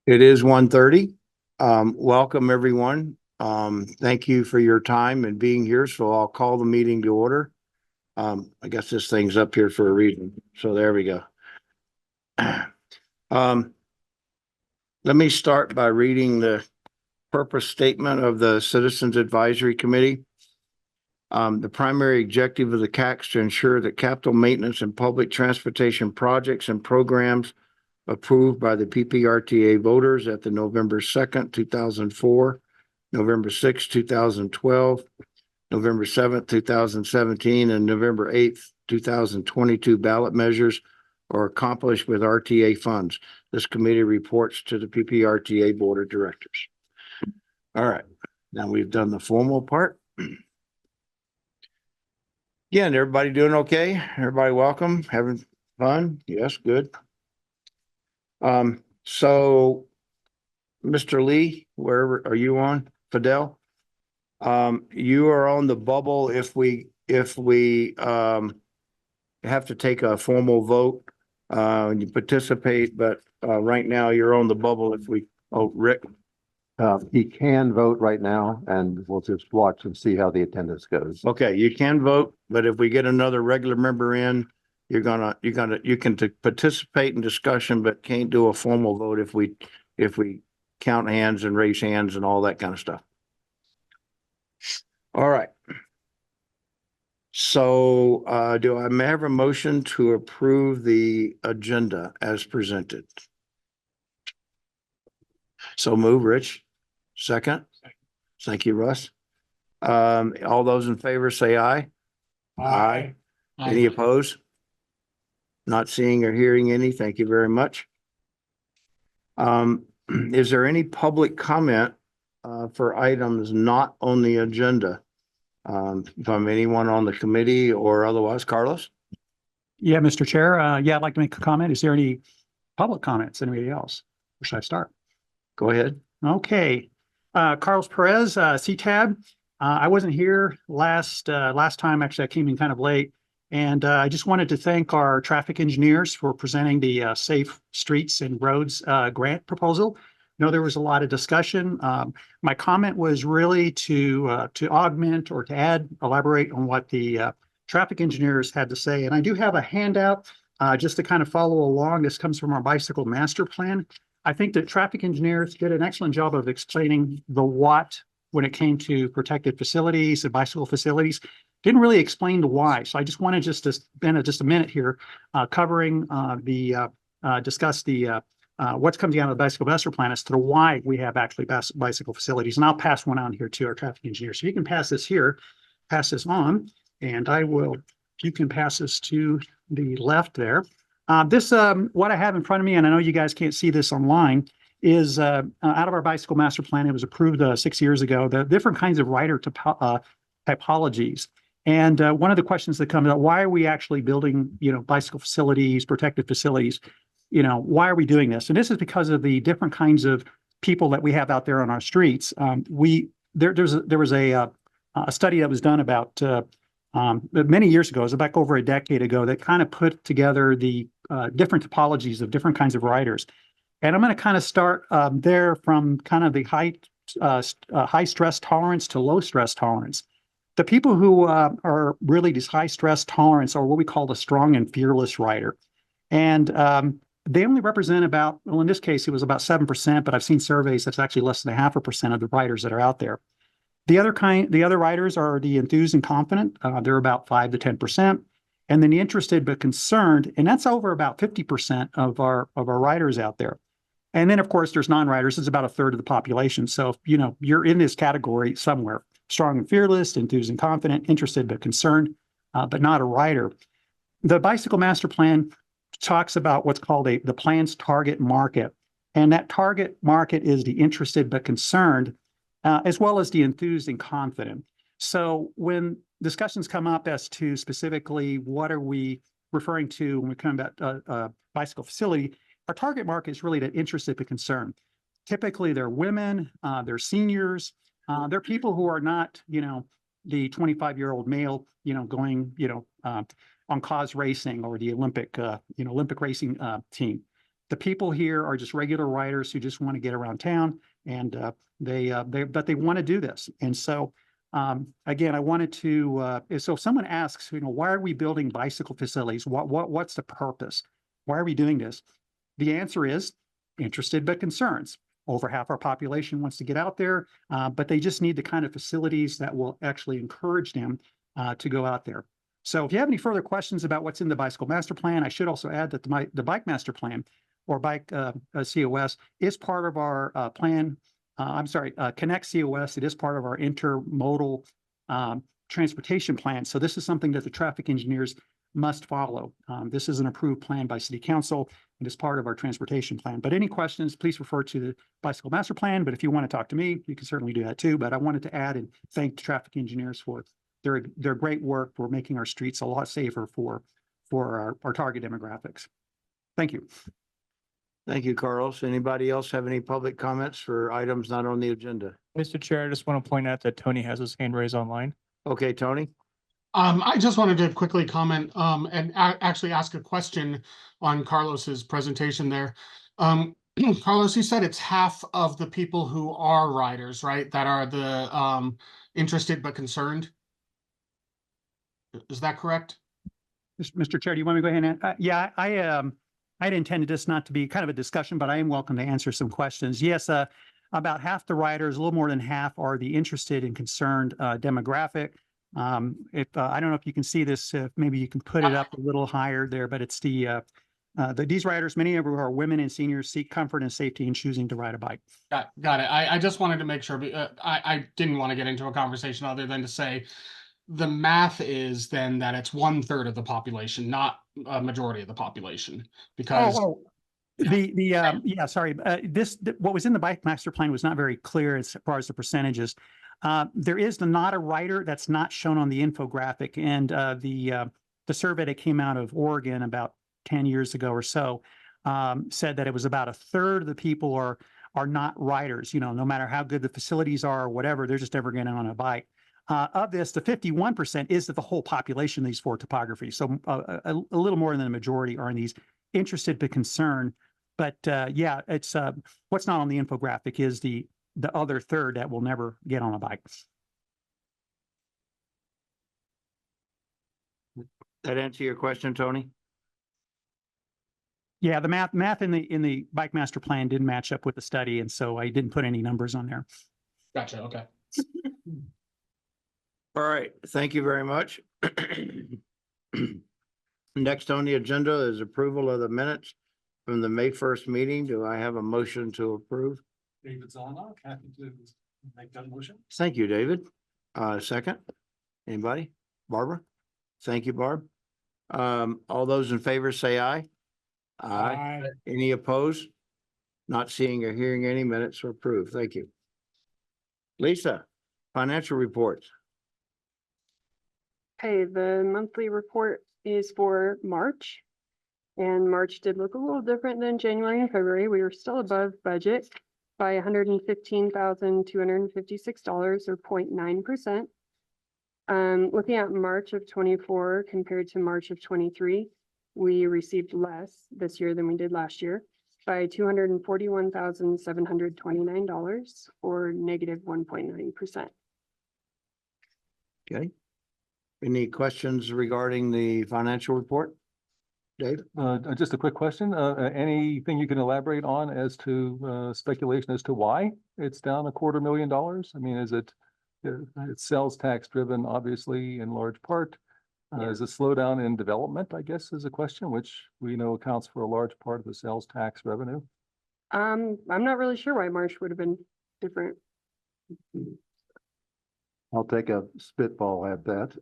It is 1:30. Welcome, everyone. Thank you for your time and being here. So I'll call the meeting to order. I guess this thing's up here for a reason. So there we go. Let me start by reading the purpose statement of the Citizens Advisory Committee. The primary objective of the CAC is to ensure that capital maintenance and public transportation projects and programs approved by the PPRTA voters at the November 2nd, 2004, November 6th, 2012, November 7th, 2017, and November 8th, 2022 ballot measures are accomplished with RTA funds. This committee reports to the PPRTA Board of Directors. All right, now we've done the formal part. Again, everybody doing okay? Everybody welcome? Having fun? Yes, good. So Mr. Lee, wherever are you on? Fidel? You are on the bubble if we have to take a formal vote and you participate, but right now you're on the bubble if we, oh, Rick. He can vote right now and we'll just watch and see how the attendance goes. Okay, you can vote, but if we get another regular member in, you can participate in discussion, but can't do a formal vote if we count hands and raise hands and all that kind of stuff. All right. So do I have a motion to approve the agenda as presented? So move, Rich. Second. Thank you, Russ. All those in favor say aye. Aye. Any opposed? Not seeing or hearing any. Thank you very much. Is there any public comment for items not on the agenda from anyone on the committee or otherwise? Carlos? Yeah, Mr. Chair. Yeah, I'd like to make a comment. Is there any public comments? Anybody else? Where should I start? Go ahead. Okay. Carlos Perez, CTAB. I wasn't here last time. Actually, I came in kind of late. And I just wanted to thank our traffic engineers for presenting the Safe Streets and Roads grant proposal. I know there was a lot of discussion. My comment was really to augment or to elaborate on what the traffic engineers had to say. And I do have a handout just to kind of follow along. This comes from our bicycle master plan. I think that traffic engineers did an excellent job of explaining the what when it came to protected facilities and bicycle facilities. Didn't really explain the why. So I just wanted just to spend just a minute here covering discuss the what's coming out of the bicycle master plan as to the why we have actually bicycle facilities. And I'll pass one on here to our traffic engineer. So you can pass this here, pass this on, and I will, if you can pass this to the left there. This, what I have in front of me, and I know you guys can't see this online, is out of our bicycle master plan. It was approved 6 years ago, the different kinds of rider typologies. And one of the questions that comes up, why are we actually building, bicycle facilities, protected facilities? Why are we doing this? And this is because of the different kinds of people that we have out there on our streets. There was a study that was done about many years ago, it was back over a decade ago, that kind of put together the different topologies of different kinds of riders. And I'm going to kind of start there from kind of the high stress tolerance to low stress tolerance. The people who are really this high stress tolerance are what we call the strong and fearless rider. And they only represent about, well, in this case, it was about 7%, but I've seen surveys that's actually less than 0.5% of the riders that are out there. The other riders are the enthused and confident. They're about 5 to 10%. And then the interested but concerned, and that's over about 50% of our riders out there. And then, of course, there's non-riders. It's about a third of the population. So, you're in this category somewhere. Strong and fearless, enthused and confident, interested but concerned, but not a rider. The bicycle master plan talks about what's called the plan's target market. And that target market is the interested but concerned, as well as the enthused and confident. So when discussions come up as to specifically what are we referring to when we come about bicycle facility, our target market is really the interested but concerned. Typically, they're women, they're seniors, they're people who are not, the 25-year-old male, going, on cause racing or the Olympic racing team. the people here are just regular riders who just want to get around town, and but they want to do this. And so again, I wanted to so if someone asks, why are we building bicycle facilities? What's the purpose? Why are we doing this? The answer is interested but concerns. Over half our population wants to get out there, but they just need the kind of facilities that will actually encourage them to go out there. So if you have any further questions about what's in the bicycle master plan, I should also add that the bike master plan or bike COS is part of our plan. Connect COS. It is part of our intermodal transportation plan. So this is something that the traffic engineers must follow. This is an approved plan by City Council and is part of our transportation plan. But any questions, please refer to the bicycle master plan. But if you want to talk to me, you can certainly do that too. But I wanted to add and thank the traffic engineers for their great work for making our streets a lot safer for our target demographics. Thank you. Thank you, Carlos. Anybody else have any public comments for items not on the agenda? Mr. Chair, I just want to point out that Tony has his hand raised online. Okay, Tony? I just wanted to quickly comment and actually ask a question on Carlos's presentation there. Carlos, you said it's half of the people who are riders, right? That are the interested but concerned. Is that correct? Mr. Chair, do you want me to go ahead and, yeah, I had intended this not to be kind of a discussion, but I am welcome to answer some questions. Yes, about half the riders, a little more than half, are the interested and concerned demographic. I don't know if you can see this, maybe you can put it up a little higher there, but it's these riders, many of them are women and seniors, seek comfort and safety in choosing to ride a bike. Got it. I just wanted to make sure. I didn't want to get into a conversation other than to say the math is then that it's 1/3 of the population, not a majority of the population, because sorry. What was in the bike master plan was not very clear as far as the percentages. There is not a rider that's not shown on the infographic, and the survey that came out of Oregon about 10 years ago or so said that it was about 1/3 of the people are not riders. No matter how good the facilities are or whatever, they're just never getting on a bike. Of this, the 51% is that the whole population of these four topographies. So a little more than the majority are in these interested but concerned. But yeah, it's what's not on the infographic is the other third that will never get on a bike. That answer your question, Tony? Yeah, the math in the bike master plan didn't match up with the study, and so I didn't put any numbers on there. gotcha. Okay. All right, thank you very much. Next on the agenda is approval of the minutes from the May 1st meeting. Do I have a motion to approve? David Zalnock, happy to make that motion. Thank you, David. Second, anybody? Barbara? Thank you, Barb. All those in favor say aye. Aye. Any opposed? Not seeing or hearing any, minutes are approved. Thank you. Lisa, financial reports. Okay, the monthly report is for March. And March did look a little different than January and February. We were still above budget by $115,256 or 0.9%. Looking at March of 24 compared to March of 23, we received less this year than we did last year by $241,729 or negative 1.9%. Okay. Any questions regarding the financial report? Dave? Just a quick question. Anything you can elaborate on as to speculation as to why it's down $250,000? I mean, is it's sales tax driven, obviously, in large part. Is a slowdown in development, I guess, is a question, which we know accounts for a large part of the sales tax revenue. I'm not really sure why March would have been different. I'll take a spitball at that.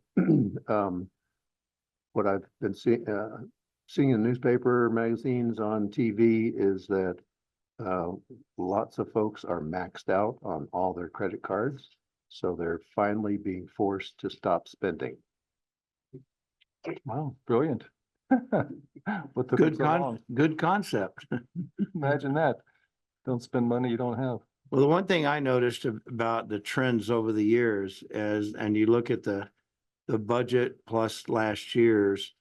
What I've been seeing in newspaper, magazines, on TV is that lots of folks are maxed out on all their credit cards. So they're finally being forced to stop spending. Wow, brilliant. What took Good so long? good concept. Imagine that. Don't spend money you don't have. Well, the one thing I noticed about the trends over the years is, and you look at the budget plus last year's,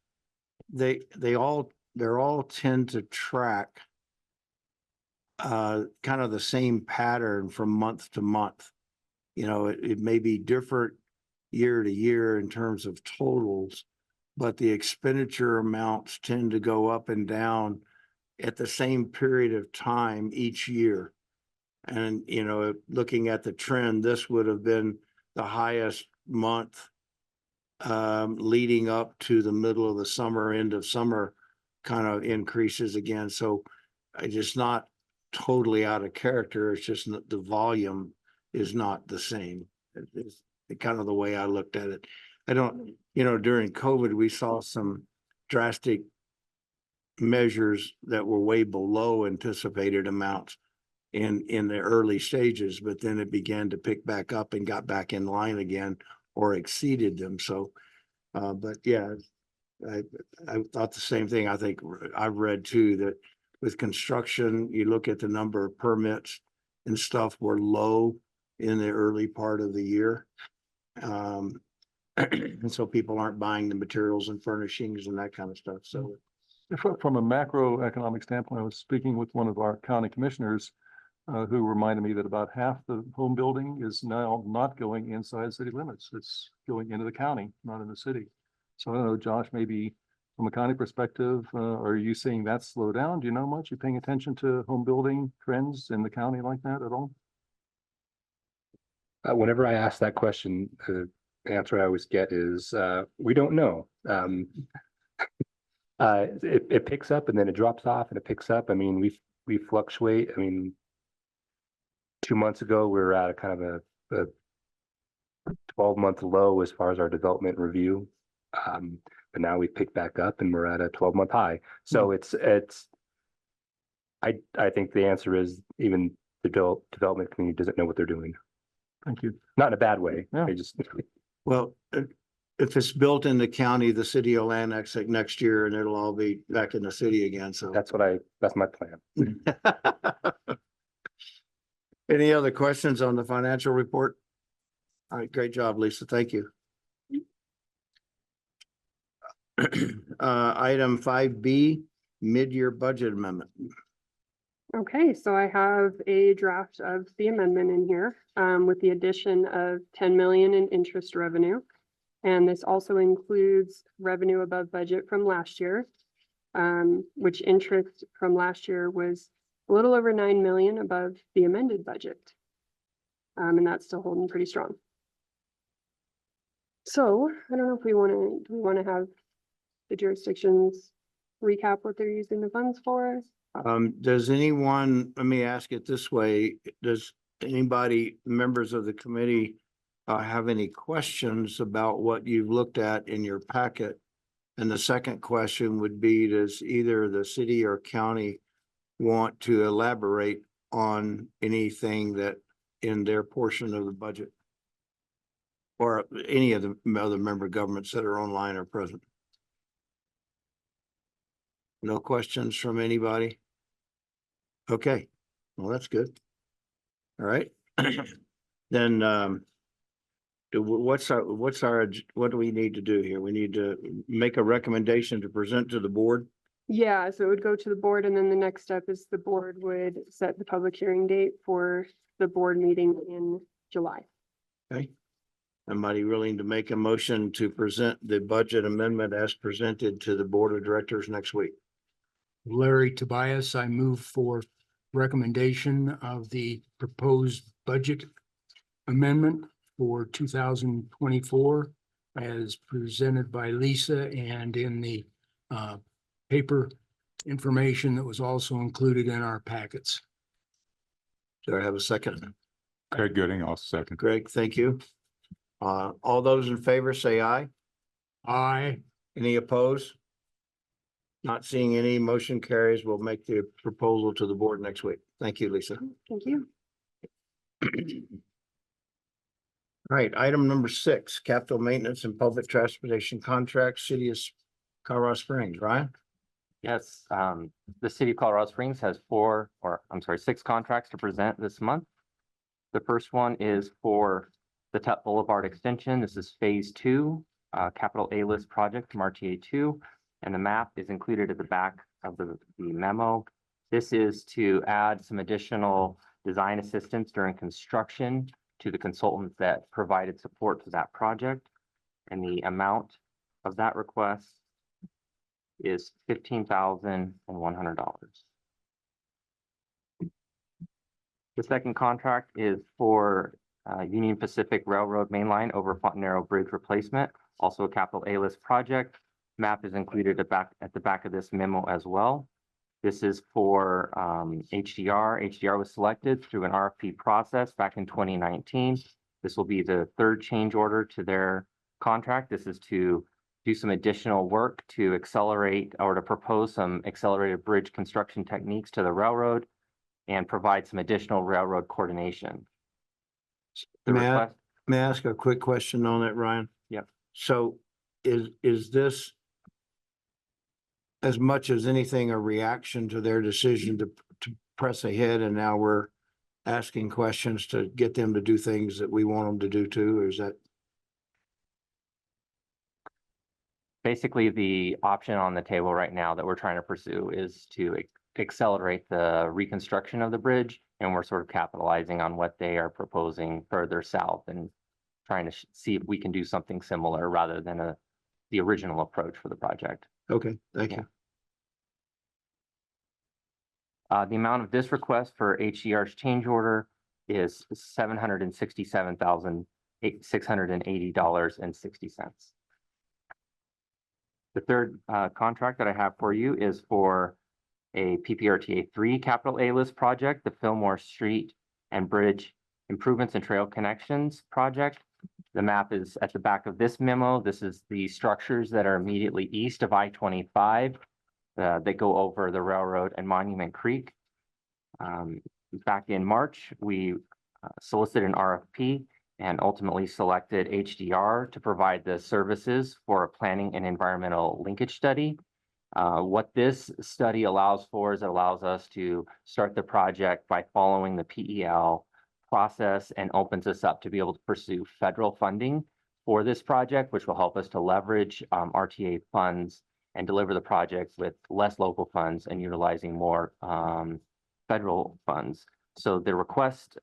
they're all tend to track kind of the same pattern from month to month. You know, it may be different year to year in terms of totals, but the expenditure amounts tend to go up and down at the same period of time each year. And, you know, looking at the trend, this would have been the highest month leading up to the middle of the summer, end of summer kind of increases again. So I just not totally out of character. It's just the volume is not the same. It's kind of the way I looked at it. I don't, you know, during COVID, we saw some drastic measures that were way below anticipated amounts in the early stages, but then it began to pick back up and got back in line again or exceeded them. So, but yeah, I thought the same thing. I think I've read too, that with construction, you look at the number of permits and stuff were low in the early part of the year. And so people aren't buying the materials and furnishings and that kind of stuff. So From a macroeconomic standpoint, I was speaking with one of our county commissioners who reminded me that about half the home building is now not going inside city limits. It's going into the county, not in the city. So I don't know, Josh, maybe from a county perspective, are you seeing that slow down? Do you know much? You paying attention to home building trends in the county like that at all? Whenever I ask that question, the answer I always get is, we don't know. It picks up and then it drops off and it picks up. I mean, we fluctuate. I mean, 2 months ago, we were at a kind of a 12-month low as far as our development review. But now we picked back up and we're at a 12-month high. So I think the answer is even the development community doesn't know what they're doing. Thank you. Not in a bad way. Yeah. They just well, if it's built in the county, the city will annex it next year and it'll all be back in the city again. So that's my plan. Any other questions on the financial report? All right, great job, Lisa. Thank you. Item 5B, mid-year budget amendment. Okay, so I have a draft of the amendment in here, with the addition of 10 million in interest revenue. And this also includes revenue above budget from last year, which interest from last year was a little over 9 million above the amended budget. And that's still holding pretty strong. So I don't know if do we want to have the jurisdictions recap what they're using the funds for? Does anyone, let me ask it this way, does anybody, members of the committee, have any questions about what you've looked at in your packet? And the second question would be, does either the city or county want to elaborate on anything that in their portion of the budget? Or any of the other member governments that are online or present? No questions from anybody? Okay, well, that's good. All right. Then what do we need to do here? We need to make a recommendation to present to the board. Yeah, so it would go to the board, and then the next step is the board would set the public hearing date for the board meeting in July. Okay. Somebody willing to make a motion to present the budget amendment as presented to the board of directors next week? Larry Tobias, I move for recommendation of the proposed budget amendment for 2024 as presented by Lisa and in the paper information that was also included in our packets. Do I have a second? Craig Gooding, I'll second. Greg, thank you. All those in favor say aye. Aye. Any opposed? Not seeing any, motion carries. We'll make the proposal to the board next week. Thank you, Lisa. Thank you. All right, item number 6, capital maintenance and public transportation contract, city of Colorado Springs. Ryan? Yes, the city of Colorado Springs has 6 contracts to present this month. The first one is for the Tut Boulevard extension. This is phase 2, capital A list project from RTA 2. And the map is included at the back of the memo. This is to add some additional design assistance during construction to the consultants that provided support to that project. And the amount of that request is $15,100. The second contract is for Union Pacific Railroad Mainline over Fontanero Bridge replacement, also a capital A-list project. Map is included at the back of this memo as well. This is for HDR. HDR was selected through an RFP process back in 2019. This will be the third change order to their contract. This is to do some additional work to accelerate or to propose some accelerated bridge construction techniques to the railroad and provide some additional railroad coordination. The May I- request, May I ask a quick question on that, Ryan? Yep. So is this as much as anything a reaction to their decision to press ahead, and now we're asking questions to get them to do things that we want them to do too, or is that? basically the option on the table right now that we're trying to pursue is to accelerate the reconstruction of the bridge. And we're sort of capitalizing on what they are proposing further south and trying to see if we can do something similar rather than the original approach for the project. Okay, thank Yeah. you. The amount of this request for HDR's change order is $767,680.60. The third contract that I have for you is for a PPRTA 3 capital A-list project, the Fillmore Street and Bridge Improvements and Trail Connections project. The map is at the back of this memo. This is the structures that are immediately east of I-25 that go over the railroad and Monument Creek. Back in March, we solicited an RFP and ultimately selected HDR to provide the services for a planning and environmental linkage study. What this study allows for is it allows us to start the project by following the PEL process and opens us up to be able to pursue federal funding for this project, which will help us to leverage RTA funds and deliver the project with less local funds and utilizing more federal funds. So the request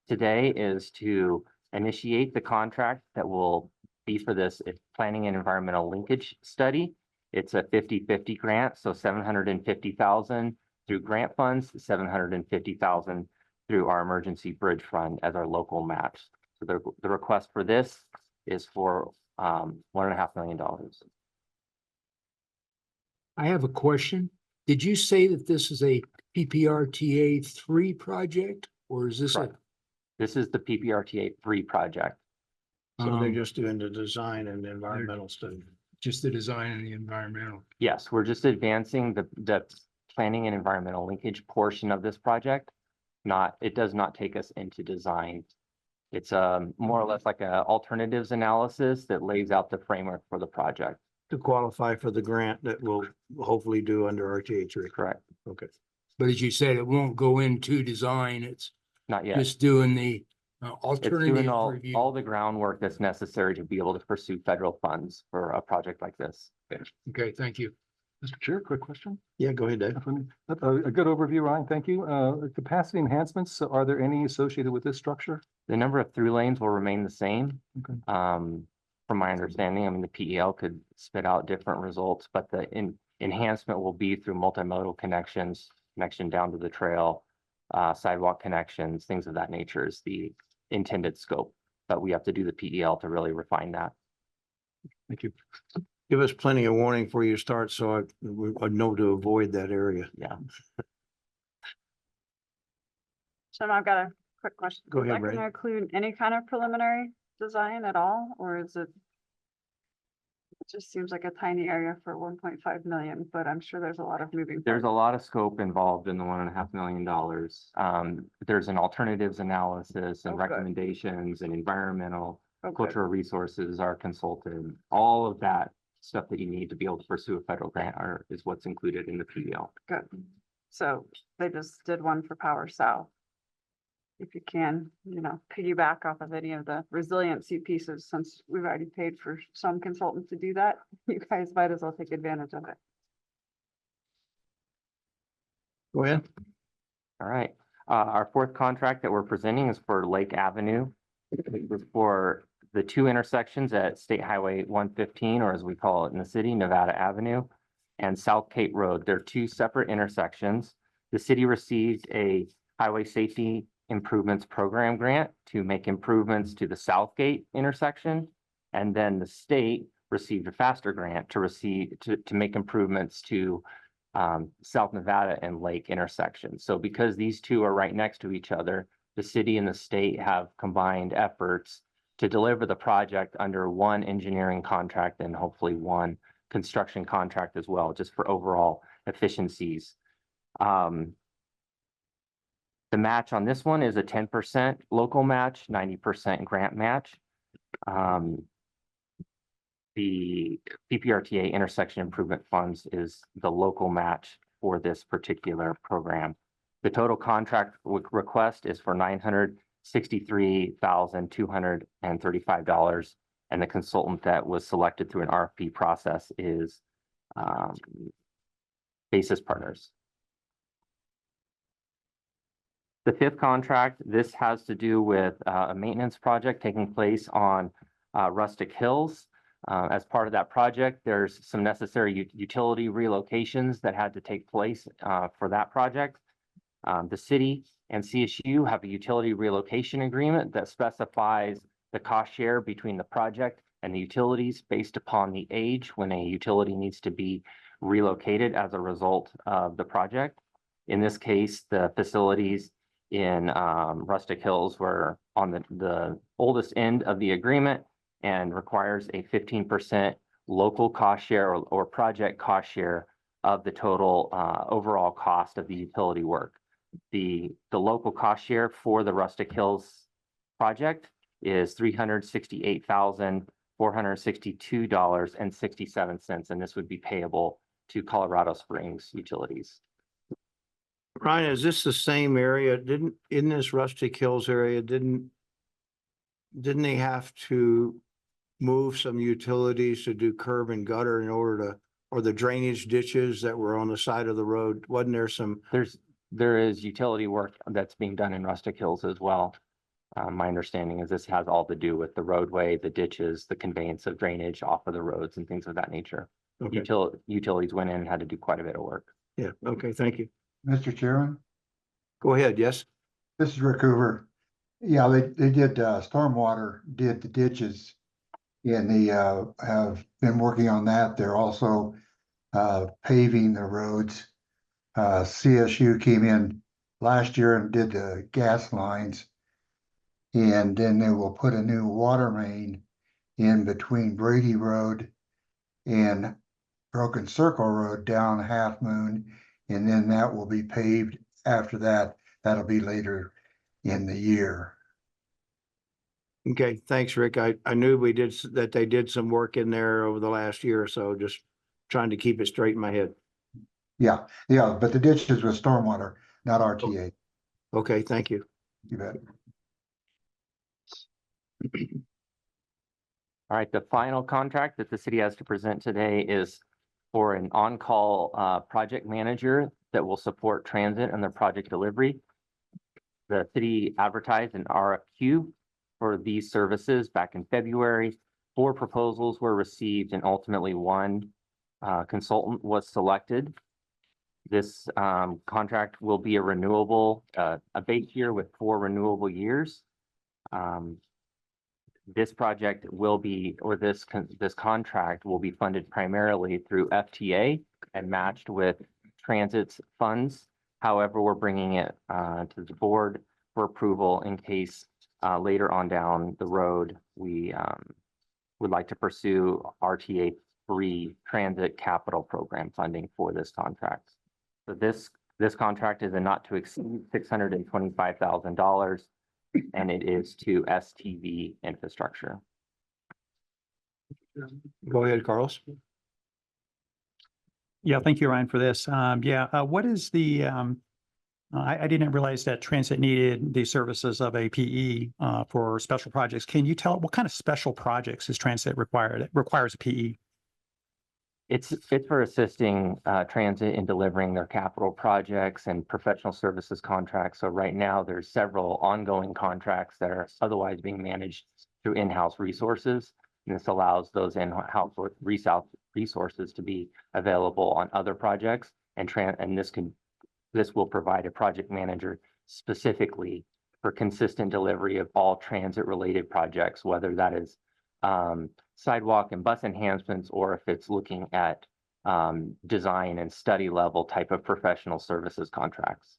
today is to initiate the contract that will be for this planning and environmental linkage study. It's a 50-50 grant, so 750,000 through grant funds, 750,000 through our emergency bridge fund as our local match. So the request for this is for $1.5 million. I have a question. Did you say that this is a PPRTA 3 project, or is this a? Correct. This is the PPRTA 3 project. So they're just doing the design and the environmental study. Just the design and the environmental? Yes, we're just advancing the planning and environmental linkage portion of this project. It does not take us into design. It's more or less like a alternatives analysis that lays out the framework for the project. To qualify for the grant that we'll hopefully do under RTA 3. Correct. Okay. But as you said, it won't go into design. It's Not yet. just doing the It's alternative doing all review. the groundwork that's necessary to be able to pursue federal funds for a project like this. Okay, thank you. Mr. Chair, quick question. Yeah, go ahead, Dave. A good overview, Ryan. Thank you. Capacity enhancements, are there any associated with this structure? The number of through lanes will remain the same. Okay. From my understanding, I mean, the PEL could spit out different results, but the enhancement will be through multimodal connections, connection down to the trail, sidewalk connections, things of that nature is the intended scope. But we have to do the PEL to really refine that. Thank you. Give us plenty of warning before you start, so I know to avoid that area. Yeah. So I've got a quick question. Go Is ahead, that Ray. gonna include any kind of preliminary design at all, or is it? It just seems like a tiny area for 1.5 million, but I'm sure there's a lot of moving. There's a parts. lot of scope involved in the $1.5 million. There's an alternatives analysis and Oh, good. recommendations and environmental, Oh, good. cultural resources are consulted. All of that stuff that you need to be able to pursue a federal grant is what's included in the PEL. Good. So they just did one for Power South. If you can, piggyback off of any of the resiliency pieces, since we've already paid for some consultants to do that, you guys might as well take advantage of it. Go ahead. All right. Our fourth contract that we're presenting is for Lake Avenue. It was for the two intersections at State Highway 115, or as we call it in the city, Nevada Avenue, and South Cape Road. They're two separate intersections. The city received a Highway Safety Improvements Program grant to make improvements to the Southgate intersection. And then the state received a faster grant to make improvements to South Nevada and Lake intersection. So because these two are right next to each other, the city and the state have combined efforts to deliver the project under one engineering contract and hopefully one construction contract as well, just for overall efficiencies. The match on this one is a 10% local match, 90% grant match. The PPRTA Intersection Improvement Funds is the local match for this particular program. The total contract request is for $963,235, and the consultant that was selected through an RFP process is Basis Partners. The fifth contract, this has to do with a maintenance project taking place on Rustic Hills. As part of that project, there's some necessary utility relocations that had to take place for that project. The city and CSU have a utility relocation agreement that specifies the cost share between the project and the utilities based upon the age when a utility needs to be relocated as a result of the project. In this case, the facilities in Rustic Hills were on the oldest end of the agreement and requires a 15% local cost share or project cost share of the total overall cost of the utility work. The local cost share for the Rustic Hills project is $368,462.67, and this would be payable to Colorado Springs Utilities. Ryan, is this the same area? In this Rustic Hills area, didn't they have to move some utilities to do curb and gutter in order to, or the drainage ditches that were on the side of the road? Wasn't there some? There is utility work that's being done in Rustic Hills as well. My understanding is this has all to do with the roadway, the ditches, the conveyance of drainage off of the roads and things of that nature. Okay. Utilities went in and had to do quite a bit of work. Yeah, okay, thank you. Mr. Chairman, Go ahead, yes. this is Rick Hoover. Yeah, they did, Stormwater did the ditches. And they, have been working on that. They're also, paving the roads. CSU came in last year and did the gas lines. And then they will put a new water main in between Brady Road and Broken Circle Road down Half Moon. And then that will be paved after that. That'll be later in the year. Okay, thanks, Rick. I knew that they did some work in there over the last year or so, just trying to keep it straight in my head. Yeah, but the ditches with stormwater, not RTA. Okay, thank you. You bet. All right, the final contract that the city has to present today is for an on-call project manager that will support transit and their project delivery. The city advertised an RFQ for these services back in February. 4 proposals were received and ultimately one consultant was selected. This contract will be a renewable, a base year with 4 renewable years. This project will be, or this contract will be funded primarily through FTA and matched with transit's funds. However, we're bringing it to the board for approval in case later on down the road, we would like to pursue RTA-free transit capital program funding for this contract. So this contract is a not to exceed $625,000, and it is to STV infrastructure. Go ahead, Carlos. Yeah, thank you, Ryan, for this. What is the, I didn't realize that transit needed the services of a PE for special projects. Can you tell what kind of special projects is transit required? It requires a PE. It's for assisting transit in delivering their capital projects and professional services contracts. So right now, there's several ongoing contracts that are otherwise being managed through in-house resources. And this allows those in-house resources to be available on other projects and this will provide a project manager specifically for consistent delivery of all transit-related projects, whether that is sidewalk and bus enhancements, or if it's looking at design and study level type of professional services contracts.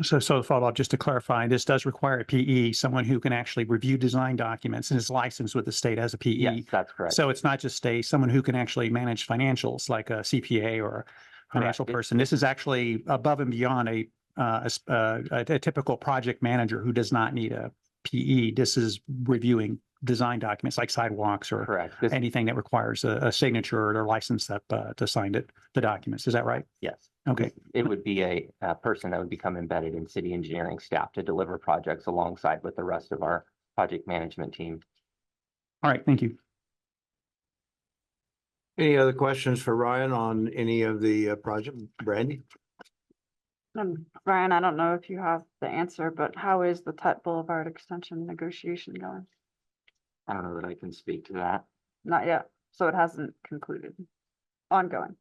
So to follow up, just to clarify, this does require a PE, someone who can actually review design documents and is licensed with the state as a PE. Yes, that's correct. So it's not just someone who can actually manage financials like a CPA or a financial Correct. person. This is actually above and beyond a typical project manager who does not need a PE. This is reviewing design documents like sidewalks or Correct. anything that requires a signature or license that to sign the documents. Is that right? Yes. Okay. It would be a person that would become embedded in city engineering staff to deliver projects alongside with the rest of our project management team. All right. Thank you. Any other questions for Ryan on any of the project? Brandy? Brian, I don't know if you have the answer, but how is the Tut Boulevard extension negotiation going? I don't know that I can speak to that. Not yet, so it hasn't concluded. Ongoing.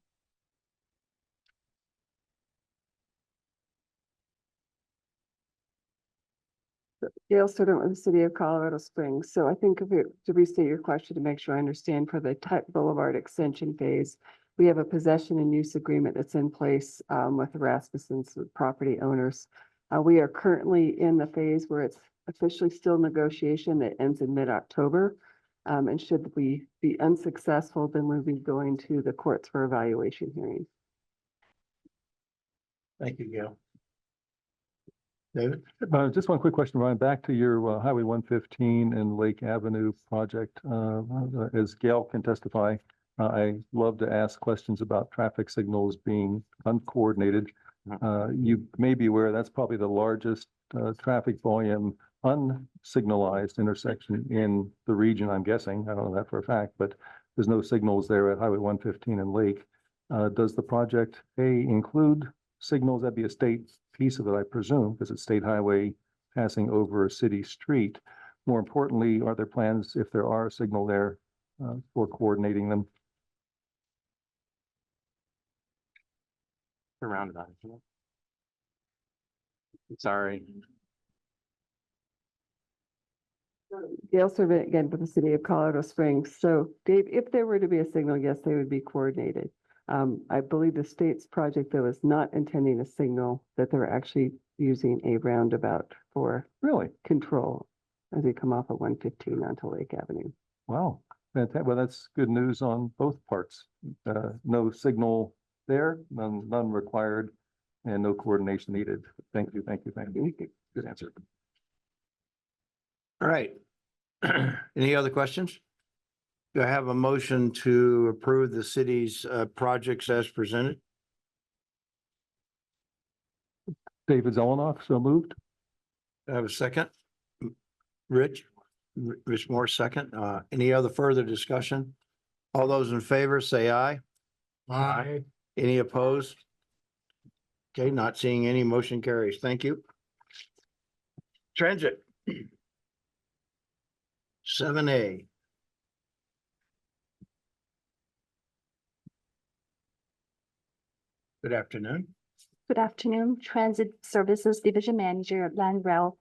Gail Student with the City of Colorado Springs. So I think to restate your question, to make sure I understand, for the Tut Boulevard extension phase, we have a possession and use agreement that's in place with the Rasmussen's property owners. We are currently in the phase where it's officially still negotiation that ends in mid-October. And should we be unsuccessful, then we'll be going to the courts for evaluation hearing. Thank you, Gail. David? Just one quick question, Ryan, back to your Highway 115 and Lake Avenue project. As Gail can testify, I love to ask questions about traffic signals being uncoordinated. You may be aware that's probably the largest traffic volume unsignalized intersection in the region, I'm guessing. I don't know that for a fact, but there's no signals there at Highway 115 and Lake. Does the project include signals? That'd be a state piece of it, I presume, because it's state highway passing over a city street. More importantly, are there plans, if there are a signal there, for coordinating them? The roundabout, isn't it? Sorry. Gail Servant again with the City of Colorado Springs. So Dave, if there were to be a signal, yes, they would be coordinated. I believe the state's project, though, is not intending a signal, that they're actually using a roundabout for control as we come off of 115 onto Lake Avenue. Wow. Well, that's good news on both parts. No signal there, none required, and no coordination needed. Thank you, thank you, thank you. Good answer. All right. Any other questions? Do I have a motion to approve the city's projects as presented? David Zelenoff, so moved. Do I have a second? Rich Moore, second. Any other further discussion? All those in favor, say aye. Aye. Any opposed? Okay, not seeing any, motion carries. Thank you. Transit. 7A. Good afternoon. Good afternoon, Transit Services Division Manager, Land Rail.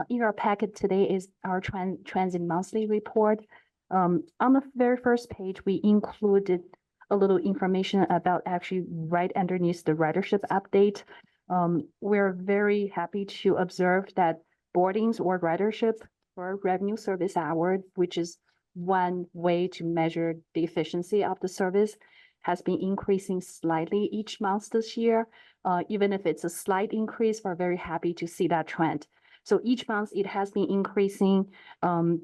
In your packet today is our transit monthly report. On the very first page, we included a little information about actually right underneath the ridership update. We're very happy to observe that boardings or ridership for revenue service hour, which is one way to measure the efficiency of the service, has been increasing slightly each month this year. Even if it's a slight increase, we're very happy to see that trend. So each month it has been increasing,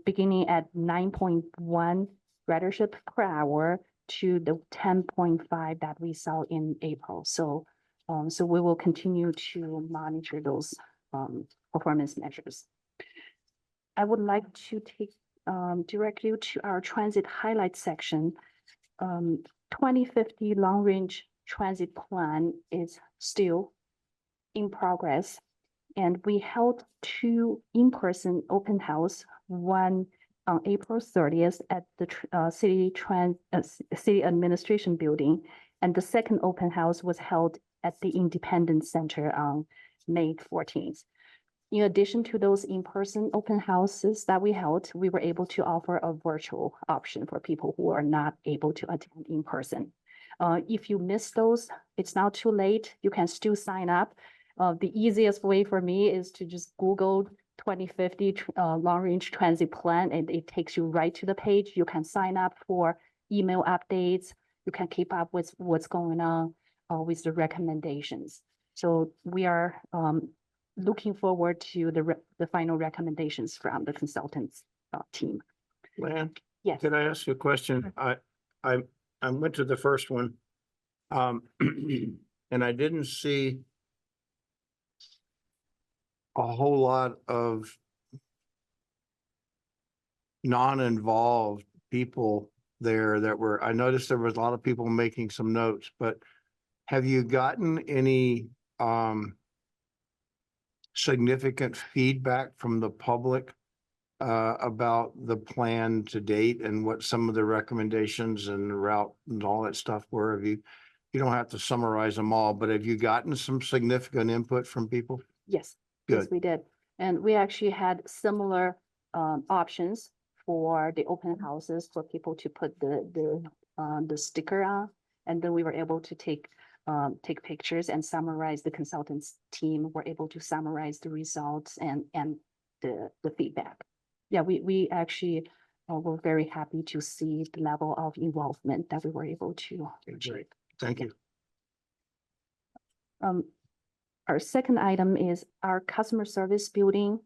beginning at 9.1 ridership per hour to the 10.5 that we saw in April. So we will continue to monitor those performance measures. I would like to direct you to our transit highlight section. 2050 long-range transit plan is still in progress. And we held 2 in-person open house, one on April 30th at the City Administration Building. And the second open house was held at the Independence Center on May 14th. In addition to those in-person open houses that we held, we were able to offer a virtual option for people who are not able to attend in person. If you miss those, it's not too late. You can still sign up. The easiest way for me is to just Google 2050 long-range transit plan, and it takes you right to the page. You can sign up for email updates. You can keep up with what's going on with the recommendations. So we are looking forward to the final recommendations from the consultants team. Lan, Yes. could I ask you a question? I went to the first one. And I didn't see a whole lot of non-involved people there that were, I noticed there was a lot of people making some notes, but have you gotten any significant feedback from the public about the plan to date and what some of the recommendations and the route and all that stuff were? Have you don't have to summarize them all, but have you gotten some significant input from people? Yes. Yes, Good. we did. And we actually had similar options for the open houses for people to put the sticker on. And then we were able to take pictures and summarize. The consultants team were able to summarize the results and the feedback. Yeah, we actually were very happy to see the level of involvement that we were able to achieve. Thank you. Our second item is our customer service building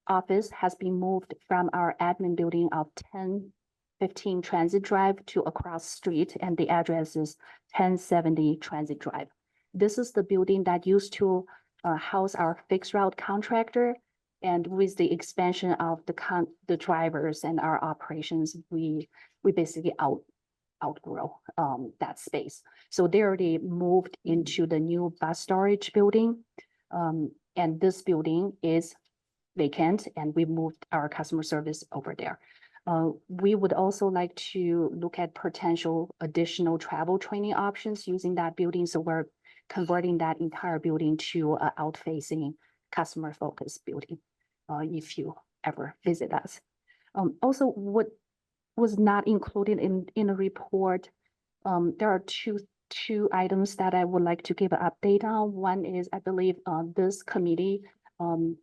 office has been moved from our admin building of 1015 Transit Drive to across street, and the address is 1070 Transit Drive. This is the building that used to house our fixed route contractor. And with the expansion of the drivers and our operations, we basically outgrow that space. So they already moved into the new bus storage building. And this building is vacant, and we moved our customer service over there. We would also like to look at potential additional travel training options using that building. So we're converting that entire building to an out-facing customer-focused building, if you ever visit us. Also, what was not included in the report, there are two items that I would like to give an update on. One is, I believe, this committee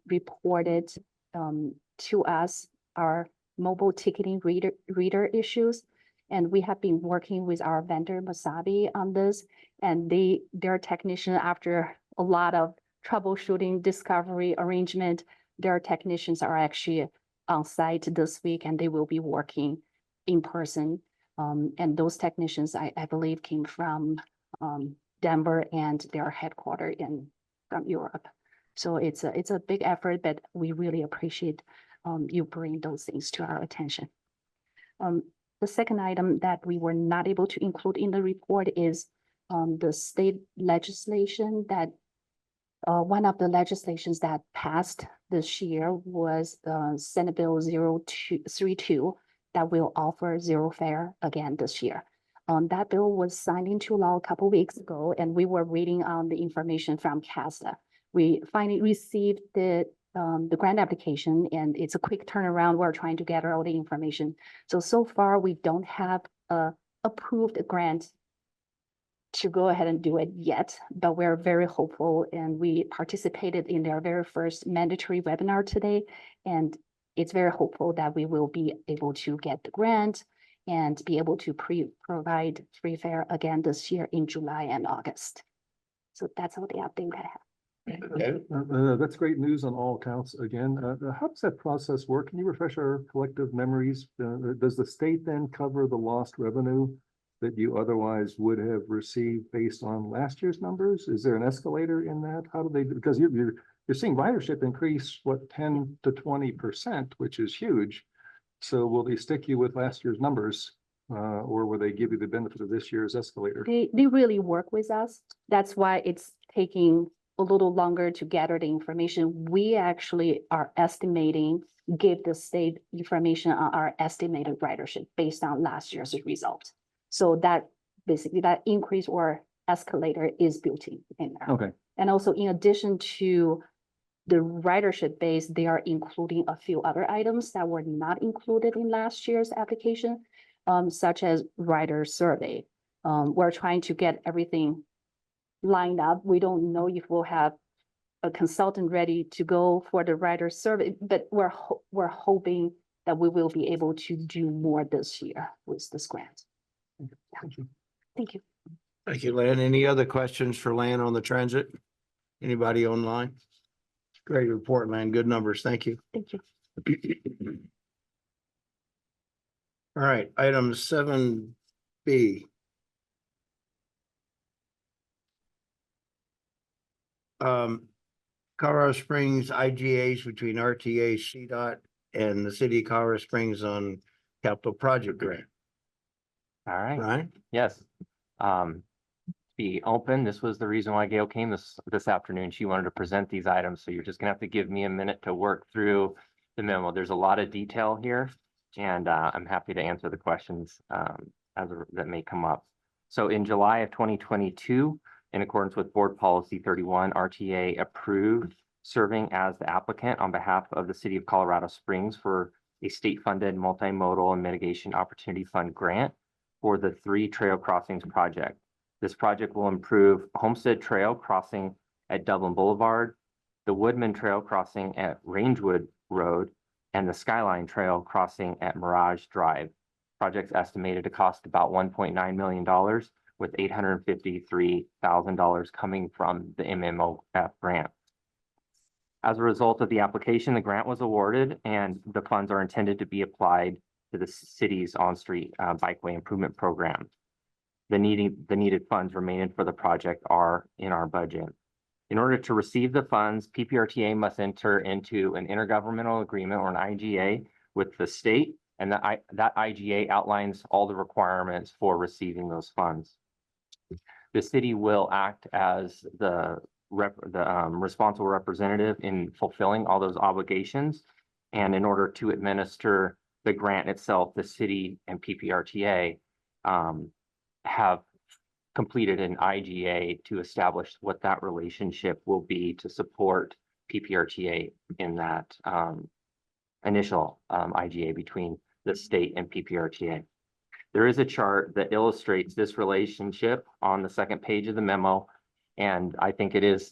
reported to us our mobile ticketing reader issues. And we have been working with our vendor Masabi on this, and their technician, after a lot of troubleshooting, discovery, arrangement, their technicians are actually on site this week, and they will be working in person. And those technicians, I believe, came from Denver, and their headquarters from Europe. So it's a big effort, but we really appreciate you bring those things to our attention. The second item that we were not able to include in the report is the state legislation that one of the legislations that passed this year was Senate Bill 0232 that will offer zero fare again this year. That bill was signed into law a couple weeks ago, and we were waiting on the information from CASTA. We finally received the grant application, and it's a quick turnaround. We're trying to gather all the information. So far, we don't have a approved grant to go ahead and do it yet, but we're very hopeful, and we participated in their very first mandatory webinar today, and it's very hopeful that we will be able to get the grant and be able to provide free fare again this year in July and August. So that's all the update I have. That's great news on all counts again. How does that process work? Can you refresh our collective memories? Does the state then cover the lost revenue that you otherwise would have received based on last year's numbers? Is there an escalator in that? How do they, because you're seeing ridership increase, what, 10 to 20%, which is huge. So will they stick you with last year's numbers or will they give you the benefit of this year's escalator? They really work with us. That's why it's taking a little longer to gather the information. We actually are estimating, give the state information on our estimated ridership based on last year's result. So that basically that increase or escalator is built in there. Okay. And also in addition to the ridership base, they are including a few other items that were not included in last year's application, such as rider survey. We're trying to get everything lined up. We don't know if we'll have a consultant ready to go for the rider survey, but we're hoping that we will be able to do more this year with this grant. Yeah. Thank you. Thank you, Lan. Any other questions for Lan on the transit? Anybody online? Great report, Lan. Good numbers. Thank you. Thank you. All right, item 7B. Colorado Springs IGAs between RTA, CDOT, and the city of Colorado Springs on capital project grant. All right. Right? Yes. Be open. This was the reason why Gail came this afternoon. She wanted to present these items. So you're just gonna have to give me a minute to work through the memo. There's a lot of detail here, and I'm happy to answer the questions that may come up. So in July of 2022, in accordance with Board Policy 31, RTA approved serving as the applicant on behalf of the City of Colorado Springs for a state-funded multimodal and mitigation opportunity fund grant for the 3 trail crossings project. This project will improve Homestead Trail crossing at Dublin Boulevard, the Woodman Trail crossing at Rangewood Road, and the Skyline Trail crossing at Mirage Drive. Project's estimated to cost about $1.9 million, with $853,000 coming from the MMOF grant. As a result of the application, the grant was awarded, and the funds are intended to be applied to the city's on-street bikeway improvement program. The needed funds remaining for the project are in our budget. In order to receive the funds, PPRTA must enter into an intergovernmental agreement or an IGA with the state, and that IGA outlines all the requirements for receiving those funds. The city will act as the responsible representative in fulfilling all those obligations. And in order to administer the grant itself, the city and PPRTA have completed an IGA to establish what that relationship will be to support PPRTA in that initial IGA between the state and PPRTA. There is a chart that illustrates this relationship on the second page of the memo, and I think it is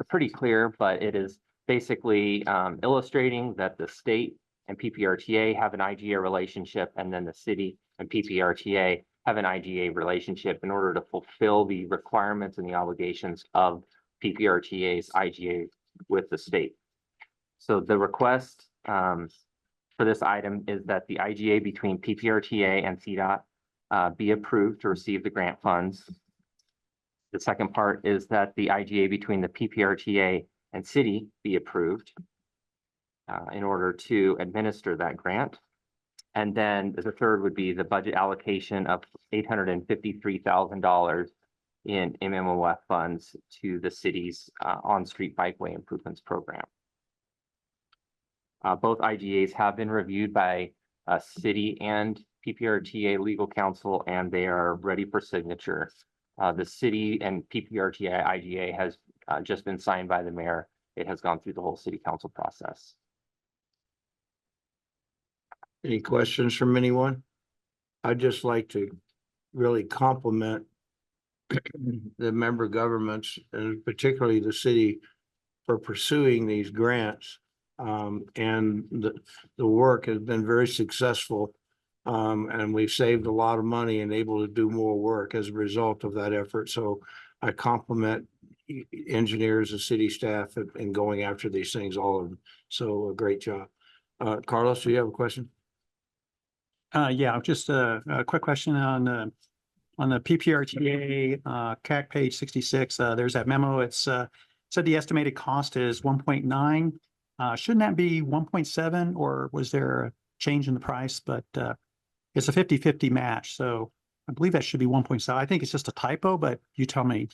pretty clear, but it is basically illustrating that the state and PPRTA have an IGA relationship, and then the city and PPRTA have an IGA relationship in order to fulfill the requirements and the obligations of PPRTA's IGA with the state. So the request for this item is that the IGA between PPRTA and CDOT be approved to receive the grant funds. The second part is that the IGA between the PPRTA and city be approved in order to administer that grant. And then the third would be the budget allocation of $853,000 in MMOF funds to the city's on-street bikeway improvements program. Both IGAs have been reviewed by city and PPRTA legal counsel, and they are ready for signature. The city and PPRTA IGA has just been signed by the mayor. It has gone through the whole city council process. Any questions from anyone? I'd just like to really compliment the member governments, and particularly the city, for pursuing these grants. And the work has been very successful. And we've saved a lot of money and able to do more work as a result of that effort. So I compliment engineers and city staff in going after these things, all of them. So a great job. Carlos, do you have a question? Yeah, just a quick question on the PPRTA CAC page 66. There's that memo. It's said the estimated cost is 1.9. Shouldn't that be 1.7, or was there a change in the price? But It's a 50-50 match, so I believe that should be 1.7. I think it's just a typo, but you tell me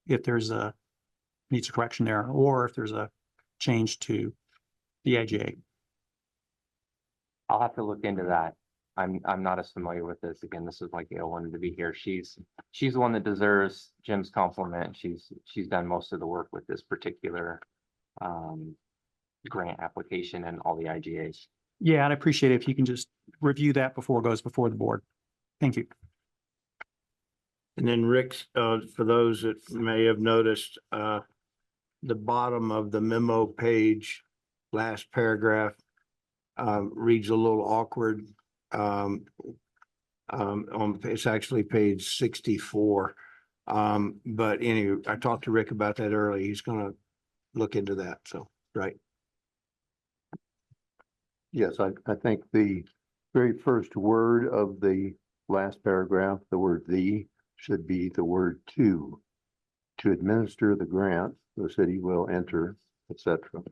if there's a needs a correction there, or if there's a change to the IGA. I'll have to look into that. I'm not as familiar with this. Again, this is why Gail wanted to be here. She's the one that deserves Jim's compliment. She's done most of the work with this particular grant application and all the IGAs. Yeah, I'd appreciate it if you can just review that before it goes before the board. Thank you. And then Rick, for those that may have noticed, the bottom of the memo page, last paragraph, reads a little awkward. It's actually page 64. But anyway, I talked to Rick about that earlier. He's gonna look into that. So, right. Yes, I think the very first word of the last paragraph, the word "the," should be the word "to." To administer the grant, the city will enter, etc. All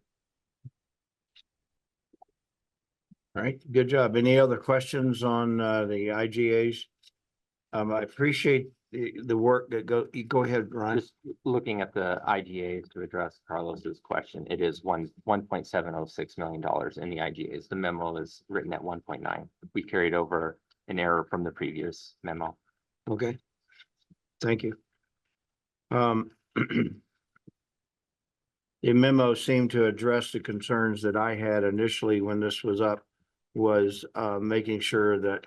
right, good job. Any other questions on the IGAs? I appreciate the work that go ahead, Ryan. Just looking at the IGAs to address Carlos's question, it is $1.706 million in the IGAs. The memo is written at 1.9. We carried over an error from the previous memo. Okay. Thank you. The memo seemed to address the concerns that I had initially when this was up, was making sure that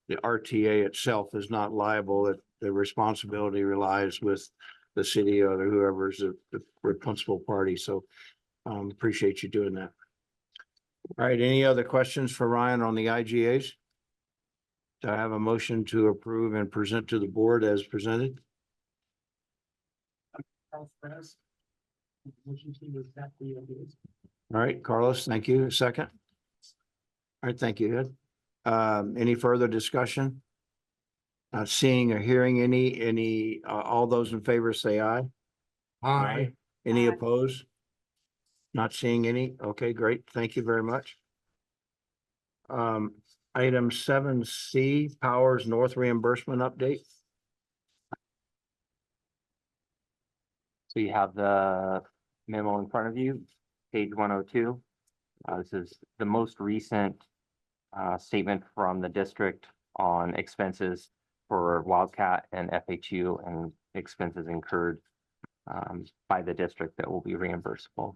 the RTA itself is not liable, that the responsibility relies with the city or whoever's the principal party. So appreciate you doing that. All right, any other questions for Ryan on the IGAs? Do I have a motion to approve and present to the board as presented? Carlos Perez. Motion to accept the ideas. All right, Carlos, thank you. A second. All right, thank you, Ed. Any further discussion? Not seeing or hearing any, all those in favor say aye. Aye. Any Aye. opposed? Not seeing any. Okay, great. Thank you very much. Item 7C, Powers North reimbursement update. So you have the memo in front of you, page 102. This is the most recent statement from the district on expenses for Wildcat and FHU and expenses incurred by the district that will be reimbursable.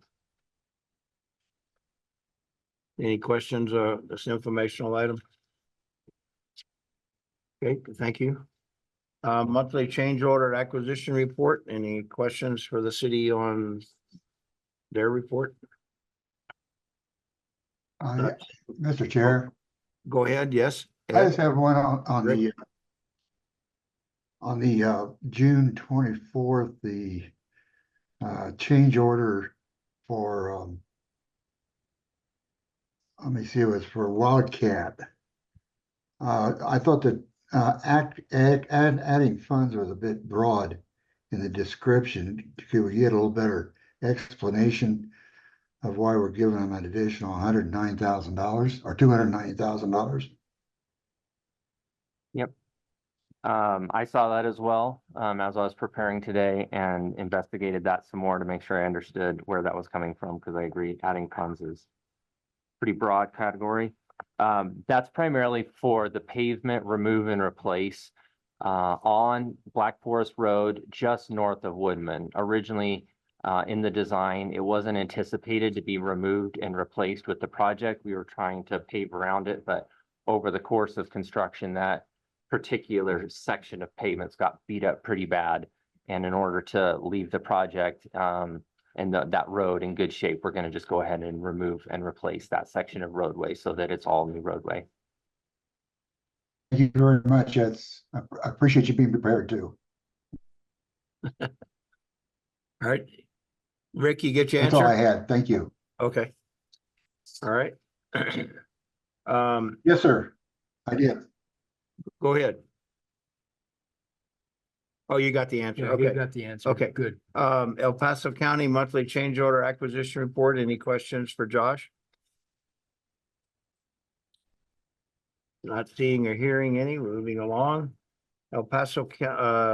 Any questions? This informational item? Okay, thank you. Monthly change order acquisition report. Any questions for the city on their report? Mr. Chair, Go ahead. Yes. I Ed? just have one on Rick? the June 24th, the change order for let me see, it was for Wildcat. I thought that adding funds was a bit broad in the description. Could we get a little better explanation of why we're giving them an additional $109,000 or $290,000? Yep. I saw that as well as I was preparing today and investigated that some more to make sure I understood where that was coming from, because I agree adding funds is pretty broad category. That's primarily for the pavement remove and replace on Black Forest Road, just north of Woodman. Originally, in the design, it wasn't anticipated to be removed and replaced with the project. We were trying to pave around it, but over the course of construction, that particular section of pavements got beat up pretty bad. And in order to leave the project and that road in good shape, we're going to just go ahead and remove and replace that section of roadway so that it's all new roadway. Thank you very much. I appreciate you being prepared too. All right. Rick, you get your That's all I answer? had. Thank you. Okay. All right. Yes, sir. I did. Go ahead. Oh, you got the answer. Yeah, he Okay. got the answer. Okay. Good. El Paso County monthly change order acquisition report. Any questions for Josh? Not seeing or hearing any, moving along. El Paso,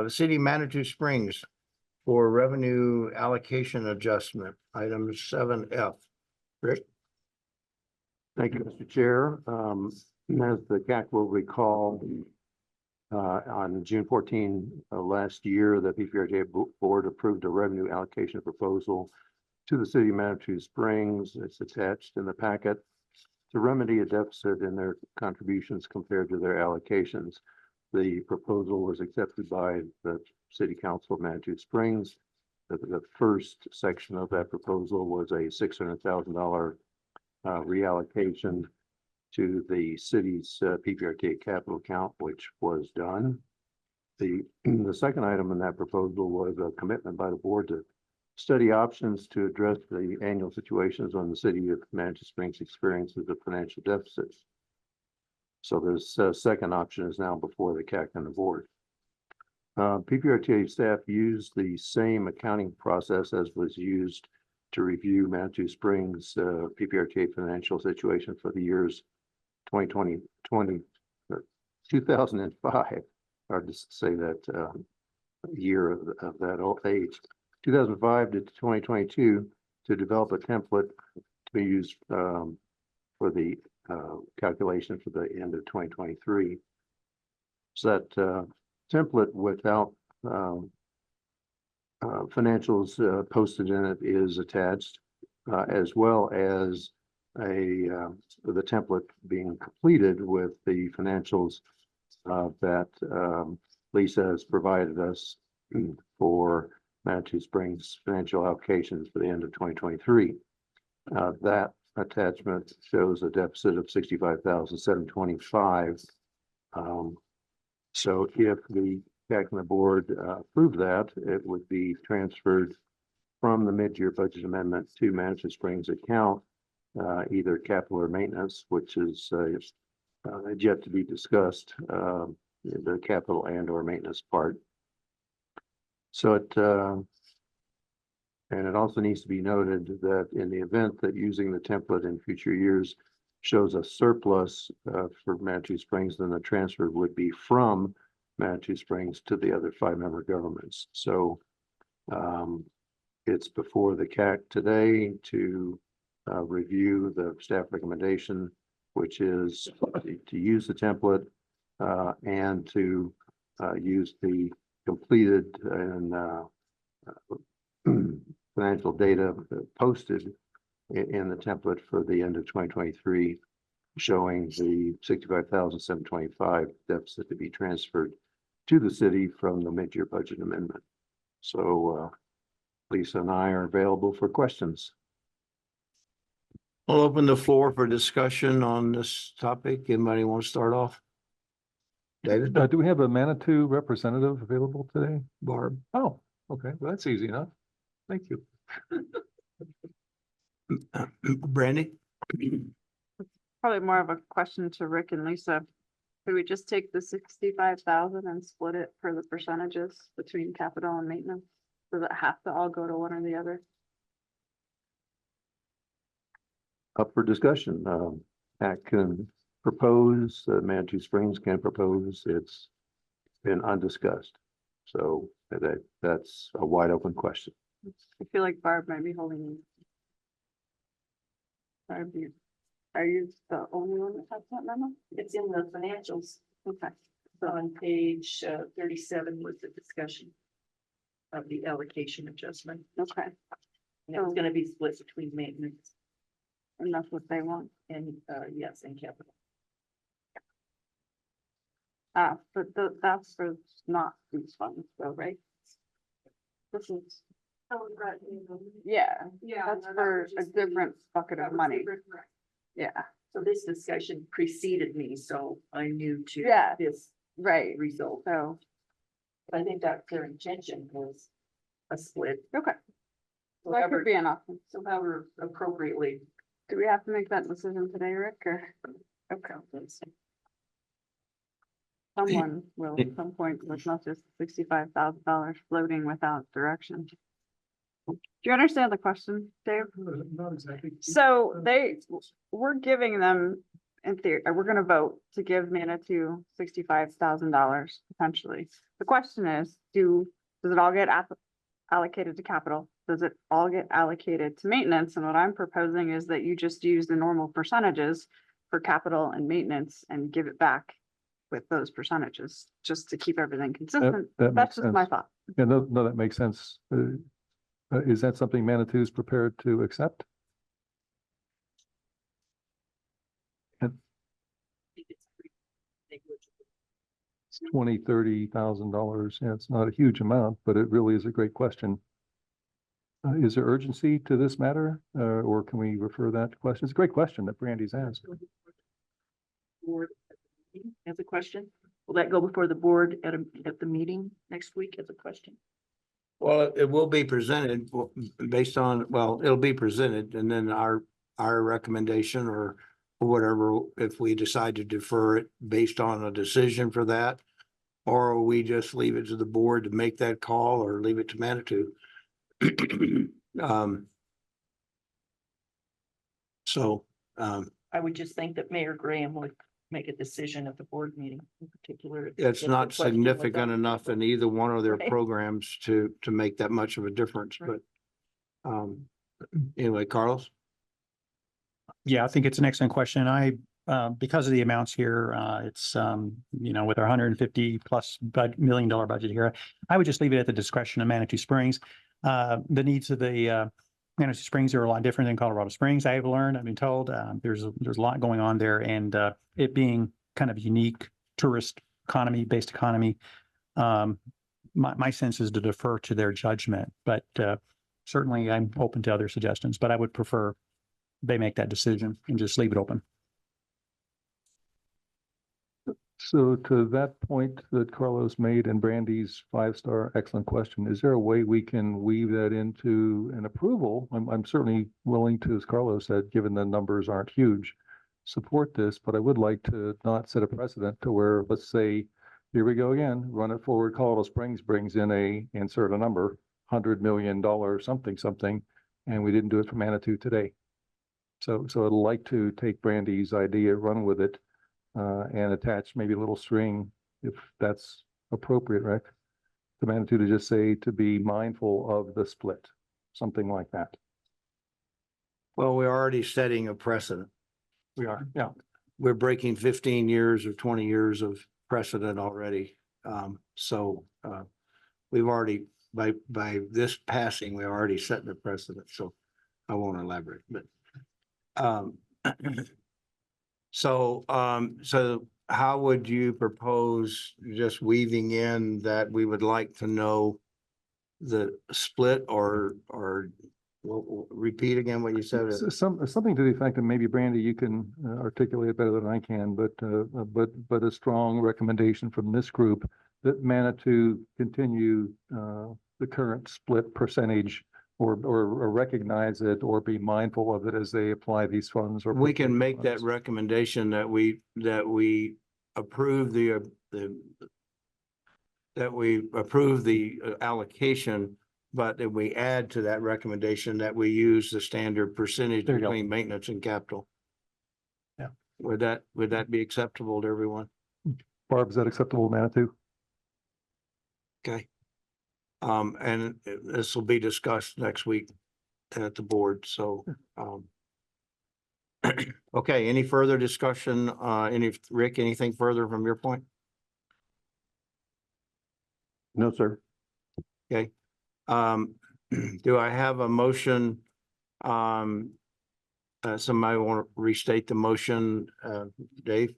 City Manitou Springs for revenue allocation adjustment, item 7F. Rick? Thank you, Mr. Chair. As the CAC will recall, on June 14 last year, the PPRTA board approved a revenue allocation proposal to the city of Manitou Springs. It's attached in the packet to remedy a deficit in their contributions compared to their allocations. The proposal was accepted by the City Council of Manitou Springs. The first section of that proposal was a $600,000 reallocation to the city's PPRTA capital account, which was done. The second item in that proposal was a commitment by the board to study options to address the annual situations when the city of Manitou Springs experiences a financial deficit. So this second option is now before the CAC and the board. PPRTA staff used the same accounting process as was used to review Manitou Springs PPRTA financial situation for the years 2005. Hard to say that year of that old age. 2005 to 2022 to develop a template to be used for the calculation for the end of 2023. So that template without financials posted in it is attached, as well as the template being completed with the financials that Lisa has provided us for Manitou Springs financial allocations for the end of 2023. That attachment shows a deficit of $65,725. So if the CAC and the board approve that, it would be transferred from the mid-year budget amendment to Manitou Springs account, either capital or maintenance, which is yet to be discussed, the capital and or maintenance part. So and it also needs to be noted that in the event that using the template in future years shows a surplus for Manitou Springs, then the transfer would be from Manitou Springs to the other 5-member governments. So it's before the CAC today to review the staff recommendation, which is to use the template and to use the completed and financial data posted in the template for the end of 2023, showing the $65,725 deficit to be transferred to the city from the mid-year budget amendment. So Lisa and I are available for questions. I'll open the floor for discussion on this topic. Anybody want to start off? David? Do we have a Manitou representative available today? Barb? Oh, okay, well, that's easy enough. Thank you. Brandy? Probably more of a question to Rick and Lisa. Could we just take the 65,000 and split it for the percentages between capital and maintenance? Does it have to all go to one or the other? Up for discussion. CAC can propose, Manitou Springs can propose. It's been undiscussed. So that's a wide open question. I feel like Barb might be holding you. Barb, are you the only one that has that memo? It's in the financials. Okay. On page 37 was the discussion of the allocation adjustment. Okay. And it was going to be split between maintenance And that's what they want. and yes, and capital. But that's for not these funds though, right? This is, yeah, that's for a different bucket of money. Yeah, So this discussion preceded me, so I knew to Yeah. this right. result. So, I think that their intention was a split. okay, So that could be an option. So however appropriately. Do we have to make that decision today, Rick, or? Okay. Someone will at some point, with not just $65,000 floating without direction. Do you understand the question, Dave? Not exactly. So we're giving them in theory, we're gonna vote to give Manitou $65,000 potentially. The question is, does it all get allocated to capital? Does it all get allocated to maintenance? And what I'm proposing is that you just use the normal percentages for capital and maintenance and give it back with those percentages, just to keep everything consistent. that That's makes just my sense. thought. Yeah, no, that makes sense. Is that something Manitou is prepared to accept? $20,000-$30,000. Yeah, it's not a huge amount, but it really is a great question. Is there urgency to this matter, or can we refer that question? It's a great question that Brandy's asked. Board as a question? Will that go before the board at the meeting next week as a question? Well, it will be presented based on, well, it'll be presented and then our recommendation or whatever, if we decide to defer it based on a decision for that. Or we just leave it to the board to make that call or leave it to Manitou. I would just think that Mayor Graham would make a decision at the board meeting in particular. It's if not the question was significant up. enough in either one of their Right. programs to make that much of a difference, Right. but anyway, Carlos? Yeah, I think it's an excellent question. Because of the amounts here, it's, with our $150+ million budget here, I would just leave it at the discretion of Manitou Springs. The needs of the Manitou Springs are a lot different than Colorado Springs. I've learned, I've been told, there's a lot going on there, and it being kind of unique tourist based economy. My sense is to defer to their judgment, but certainly I'm open to other suggestions, but I would prefer they make that decision and just leave it open. So to that point that Carlos made and Brandy's 5-star excellent question, is there a way we can weave that into an approval? I'm certainly willing to, as Carlos said, given the numbers aren't huge, support this, but I would like to not set a precedent to where, let's say, here we go again, run it forward, Colorado Springs brings in insert a number, $100 million, something, and we didn't do it for Manitou today. So I'd like to take Brandy's idea, run with it, and attach maybe a little string, if that's appropriate, Rick, to Manitou to just say to be mindful of the split, something like that. Well, we're already setting a precedent. We are, yeah. We're breaking 15 years or 20 years of precedent already. We've already, by this passing, we already set the precedent, so I won't elaborate, but so how would you propose just weaving in that we would like to know the split or repeat again what you said? Something to the effect of maybe Brandy, you can articulate it better than I can, but a strong recommendation from this group that Manitou continue the current split percentage or recognize it or be mindful of it as they apply these funds. Or we can make that recommendation that we approve the allocation, but that we add to that recommendation that we use the standard percentage There you go. between maintenance and capital. Yeah. Would that be acceptable to everyone? Barb, is that acceptable, Manitou? Okay. And this will be discussed next week at the board, so, okay, any further discussion, Rick, anything further from your point? No, sir. Okay. Do I have a motion? Somebody want to restate the motion, Dave?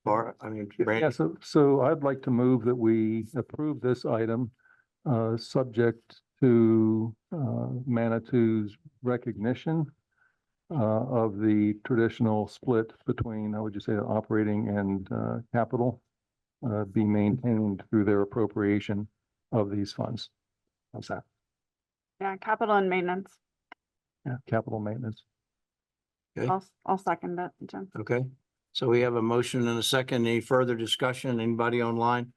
Brandon? Yeah, so I'd like to move that we approve this item, subject to Manitou's recognition of the traditional split between, how would you say, operating and capital be maintained through their appropriation of these funds. How's that? Yeah, capital and maintenance. Yeah, capital maintenance. Okay. I'll second that, Jim. Okay, so we have a motion and a second. Any further discussion? Anybody online?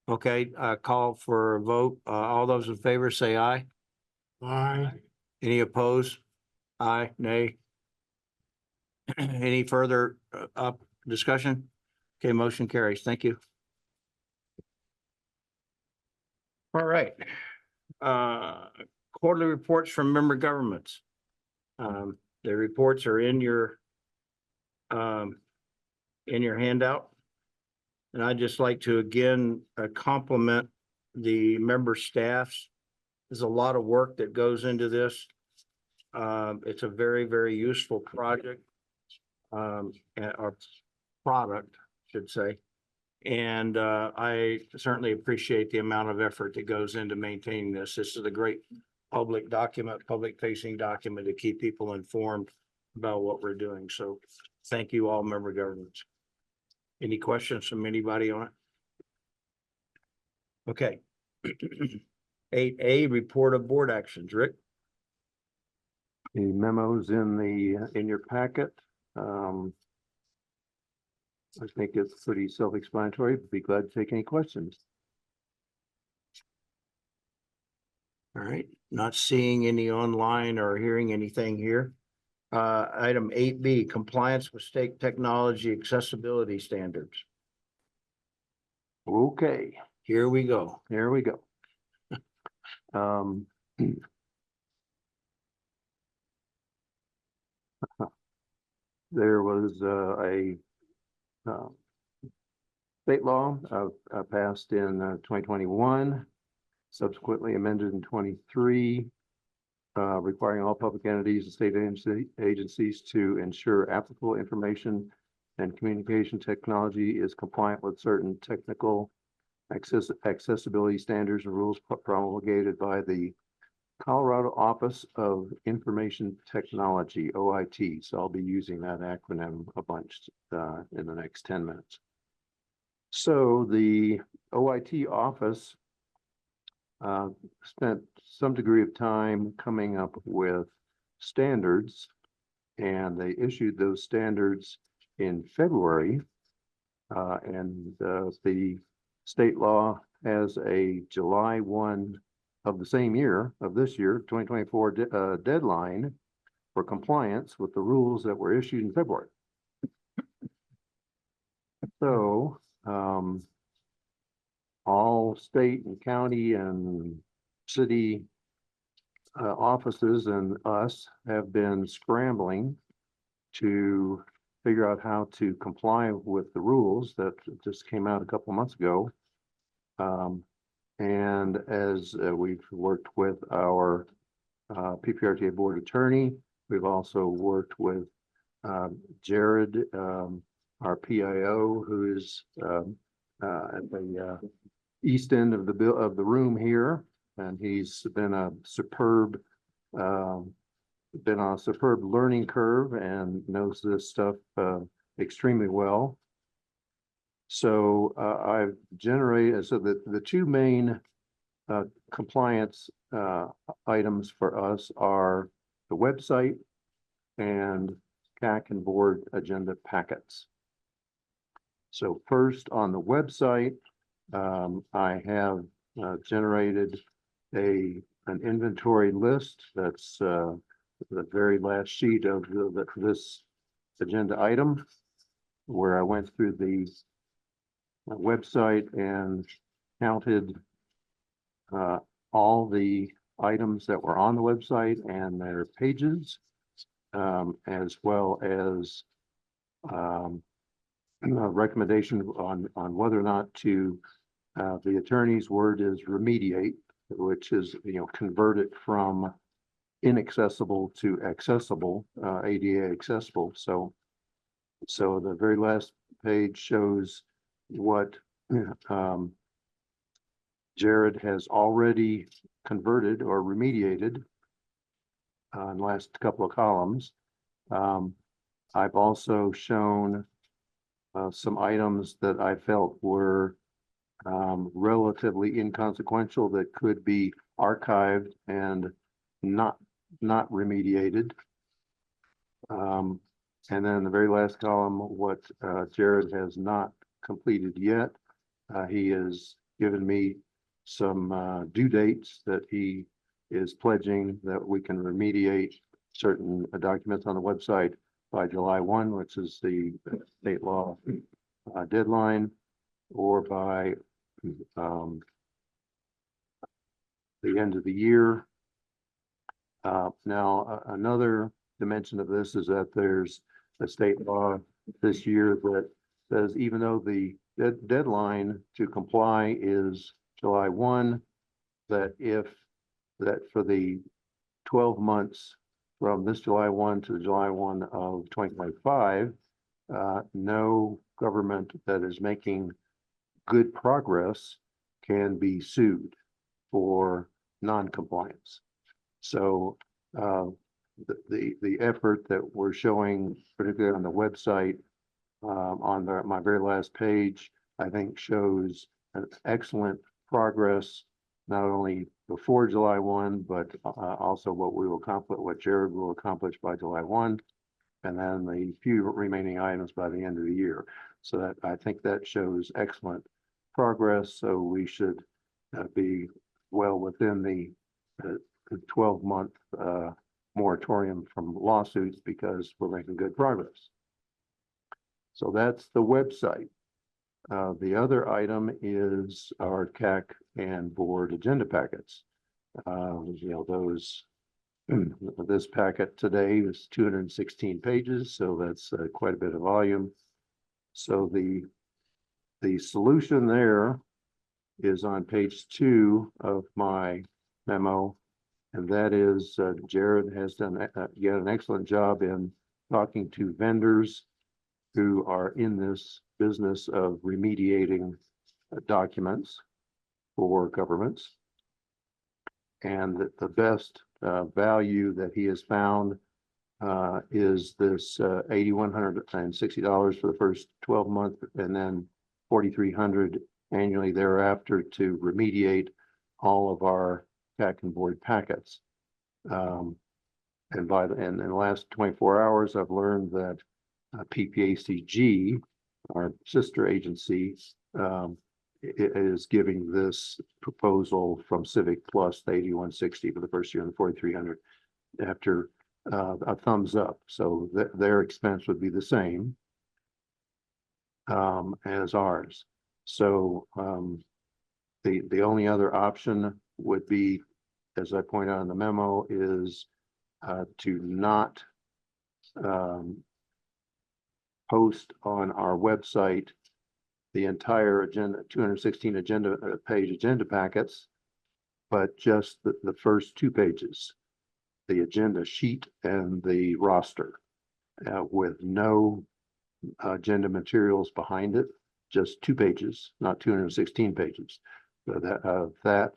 Okay, call for a vote. All those in favor say aye. Aye. Any opposed? Aye, nay. Any further up discussion? Okay, motion carries. Thank you. All right. Quarterly reports from member governments. The reports are in your handout. And I'd just like to again compliment the member staffs. There's a lot of work that goes into this. It's a very, very useful project. Or product, should say. And I certainly appreciate the amount of effort that goes into maintaining this. This is a great public document, public facing document to keep people informed about what we're doing. So thank you all, member governments. Any questions from anybody on it? Okay. 8A, report of board actions. Rick? The memos in your packet. I think it's pretty self-explanatory. Be glad to take any questions. All right, not seeing any online or hearing anything here. Item 8B, compliance with state technology accessibility standards. Okay, Here we go. here we go. There was a state law passed in 2021, subsequently amended in 23, requiring all public entities and state agencies to ensure applicable information and communication technology is compliant with certain technical accessibility standards and rules promulgated by the Colorado Office of Information Technology, OIT. So I'll be using that acronym a bunch in the next 10 minutes. So the OIT office spent some degree of time coming up with standards, and they issued those standards in February. And the state law has a July 1 of the same year, of this year, 2024 deadline for compliance with the rules that were issued in February. So all state and county and city offices and us have been scrambling to figure out how to comply with the rules that just came out a couple months ago. And as we've worked with our PPRTA board attorney, we've also worked with Jared, our PIO, who is at the east end of the room here, and he's been on a superb learning curve and knows this stuff extremely well. So I've generated, so the two main compliance items for us are the website and CAC and board agenda packets. So first on the website, I have generated an inventory list. That's the very last sheet of this agenda item, where I went through the website and counted all the items that were on the website and their pages, as well as a recommendation on whether or not to the attorney's word is remediate, which is, convert it from inaccessible to accessible, ADA accessible. So the very last page shows what Jared has already converted or remediated in the last couple of columns. I've also shown some items that I felt were relatively inconsequential that could be archived and not remediated. And then the very last column, what Jared has not completed yet. He has given me some due dates that he is pledging that we can remediate certain documents on the website by July 1, which is the state law deadline, or by the end of the year. Now, another dimension of this is that there's a state law this year that says even though the deadline to comply is July 1, that for the 12 months from this July 1 to July 1 of 2025, no government that is making good progress can be sued for non-compliance. So the effort that we're showing, particularly on the website, on my very last page, I think shows an excellent progress, not only before July 1, but also what we will accomplish, what Jared will accomplish by July 1, and then the few remaining items by the end of the year. So that I think that shows excellent progress. So we should be well within the 12-month moratorium from lawsuits because we're making good progress. So that's the website. The other item is our CAC and board agenda packets. Those, this packet today is 216 pages, so that's quite a bit of volume. So the solution there is on page 2 of my memo, and that is Jared has done yet an excellent job in talking to vendors who are in this business of remediating documents for governments. And the best value that he has found is this $8,160 for the first 12 months, and then $4,300 annually thereafter to remediate all of our CAC and board packets. And in the last 24 hours, I've learned that PPACG, our sister agency, is giving this proposal from Civic Plus, the 8160 for the first year and the 4,300 after a thumbs up. So their expense would be the same as ours. So the only other option would be, as I point out in the memo, is to not post on our website the entire agenda, 216 page agenda packets, but just the first 2 pages, the agenda sheet and the roster, with no agenda materials behind it, just 2 pages, not 216 pages. So that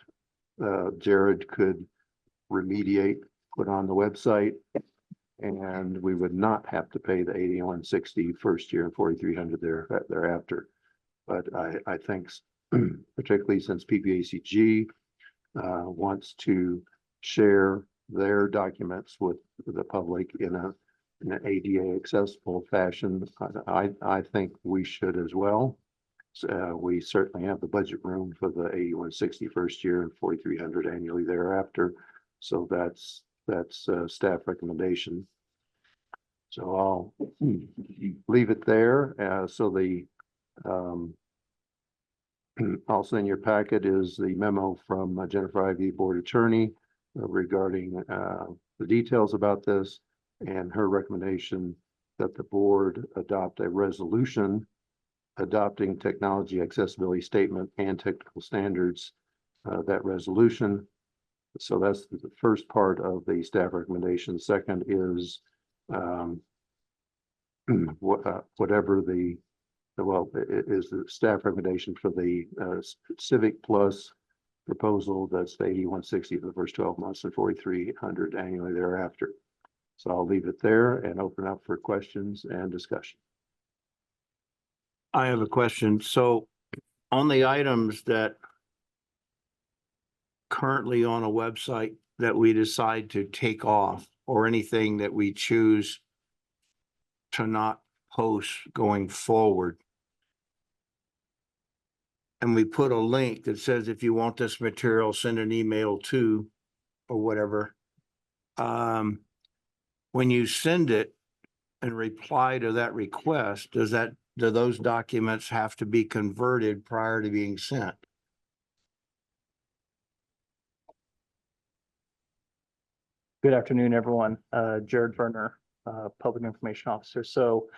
Jared could remediate, put on the website, and we would not have to pay the $8,160 first year and $4,300 thereafter. But I think, particularly since PPACG wants to share their documents with the public in an ADA accessible fashion, I think we should as well. So, we certainly have the budget room for the $8,160 first year and $4,300 annually thereafter. So that's staff recommendation. So I'll leave it there. So the also in your packet is the memo from Jennifer Ivey, board attorney, regarding the details about this, and her recommendation that the board adopt a resolution adopting technology accessibility statement and technical standards, that resolution. So that's the first part of the staff recommendation. Second is whatever is the staff recommendation for the Civic Plus proposal. That's the $8,160 for the first 12 months and $4,300 annually thereafter. So I'll leave it there and open up for questions and discussion. I have a question. So on the items that currently on a website that we decide to take off, or anything that we choose to not post going forward, and we put a link that says, if you want this material, send an email to, or whatever. When you send it, and reply to that request, do those documents have to be converted prior to being sent? Good afternoon, everyone. Jared Verner, Public Information Officer. So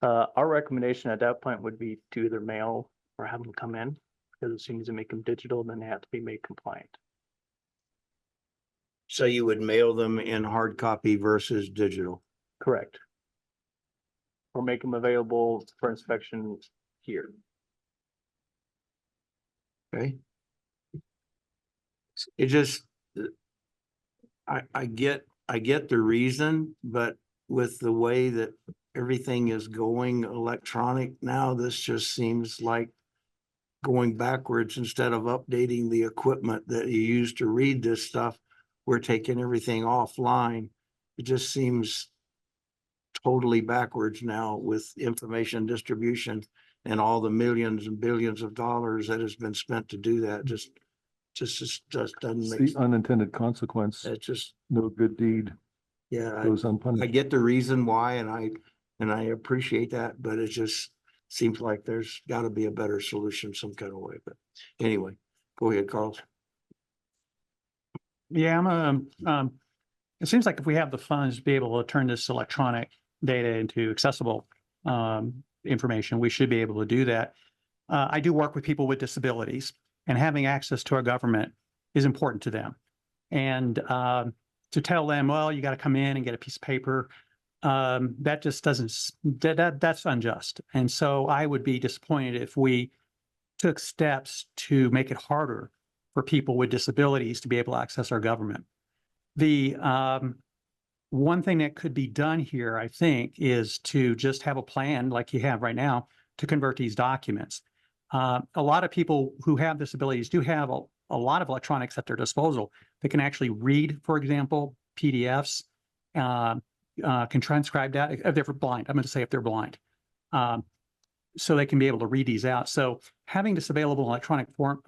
our recommendation at that point would be to either mail or have them come in, because as soon as you make them digital, then they have to be made compliant. So you would mail them in hard copy versus digital? Correct. Or make them available for inspection here. Okay. It just, I get the reason, but with the way that everything is going electronic now, this just seems like going backwards. Instead of updating the equipment that you use to read this stuff, we're taking everything offline. It just seems totally backwards now with information distribution and all the millions and billions of dollars that has been spent to do that. Just doesn't It's make. the unintended consequence. It's just, No good deed yeah, goes I unpunished. get the reason why, and I appreciate that, but it just seems like there's got to be a better solution some kind of way. But anyway, go ahead, Carl. Yeah, it seems like if we have the funds to be able to turn this electronic data into accessible information, we should be able to do that. I do work with people with disabilities, and having access to our government is important to them. And to tell them, well, you got to come in and get a piece of paper, that just doesn't, that's unjust. And so I would be disappointed if we took steps to make it harder for people with disabilities to be able to access our government. The one thing that could be done here, I think, is to just have a plan like you have right now to convert these documents. A lot of people who have disabilities do have a lot of electronics at their disposal. They can actually read, for example, PDFs, can transcribe that if they're blind. I'm going to say if they're blind. So they can be able to read these out. So having this available in electronic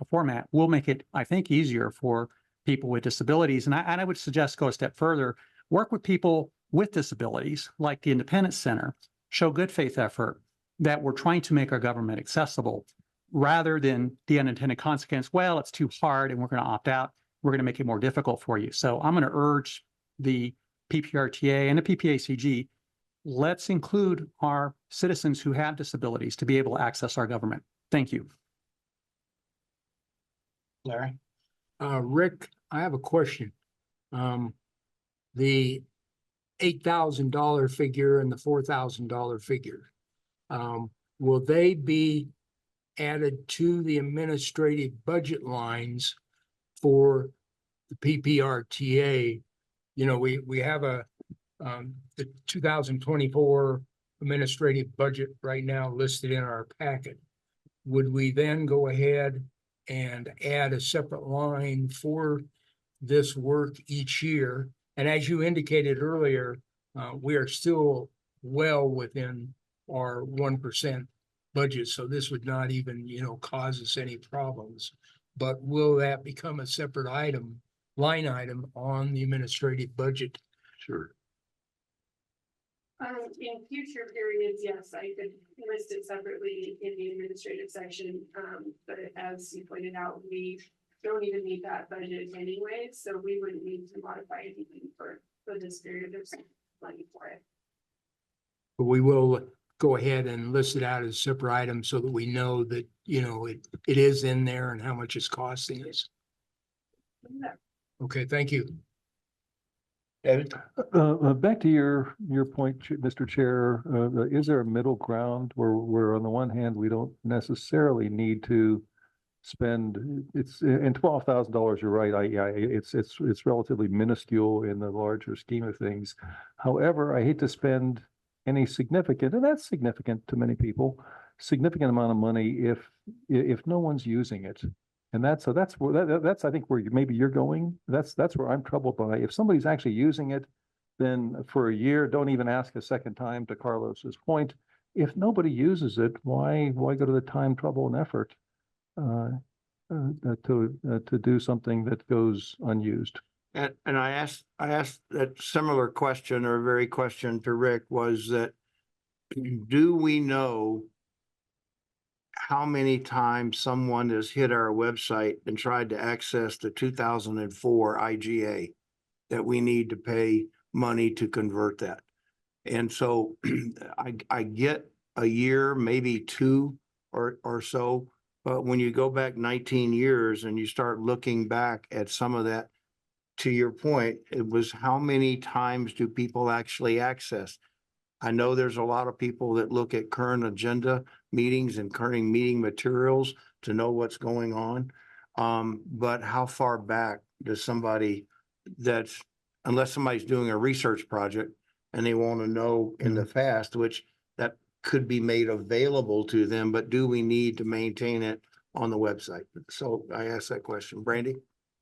format will make it, I think, easier for people with disabilities. And I would suggest go a step further, work with people with disabilities like the Independence Center, show good faith effort that we're trying to make our government accessible rather than the unintended consequence. Well, it's too hard and we're going to opt out. We're going to make it more difficult for you. So I'm going to urge the PPRTA and the PPACG, let's include our citizens who have disabilities to be able to access our government. Thank you. Larry? Rick, I have a question. The $8,000 figure and the $4,000 figure, will they be added to the administrative budget lines for the PPRTA? You know, we have the 2024 administrative budget right now listed in our packet. Would we then go ahead and add a separate line for this work each year? And as you indicated earlier, we are still well within our 1% budget, so this would not even, cause us any problems. But will that become a separate item, line item on the administrative budget? Sure. In future periods, yes, I could list it separately in the administrative section. But as you pointed out, we don't even need that budget anyway, so we wouldn't need to modify anything for this period. There's money for it. But we will go ahead and list it out as a separate item so that we know that, it is in there and how much it's costing us. Okay, thank you. David? Back to your point, Mr. Chair, is there a middle ground where on the one hand, we don't necessarily need to spend, it's in $12,000, you're right, it's relatively minuscule in the larger scheme of things. However, I hate to spend any significant, and that's significant to many people, significant amount of money if no one's using it. And that's I think where maybe you're going. That's where I'm troubled by. If somebody's actually using it, then for a year, don't even ask a second time, to Carlos's point. If nobody uses it, why go to the time, trouble, and effort to do something that goes unused? And I asked that similar question or very question to Rick was that, do we know how many times someone has hit our website and tried to access the 2004 IGA that we need to pay money to convert that? And so I get a year, maybe two or so, but when you go back 19 years and you start looking back at some of that, to your point, it was how many times do people actually access? I know there's a lot of people that look at current agenda meetings and current meeting materials to know what's going on. But how far back does somebody that's, unless somebody's doing a research project and they want to know in the past, which that could be made available to them, but do we need to maintain it on the website? So I asked that question. Brandy?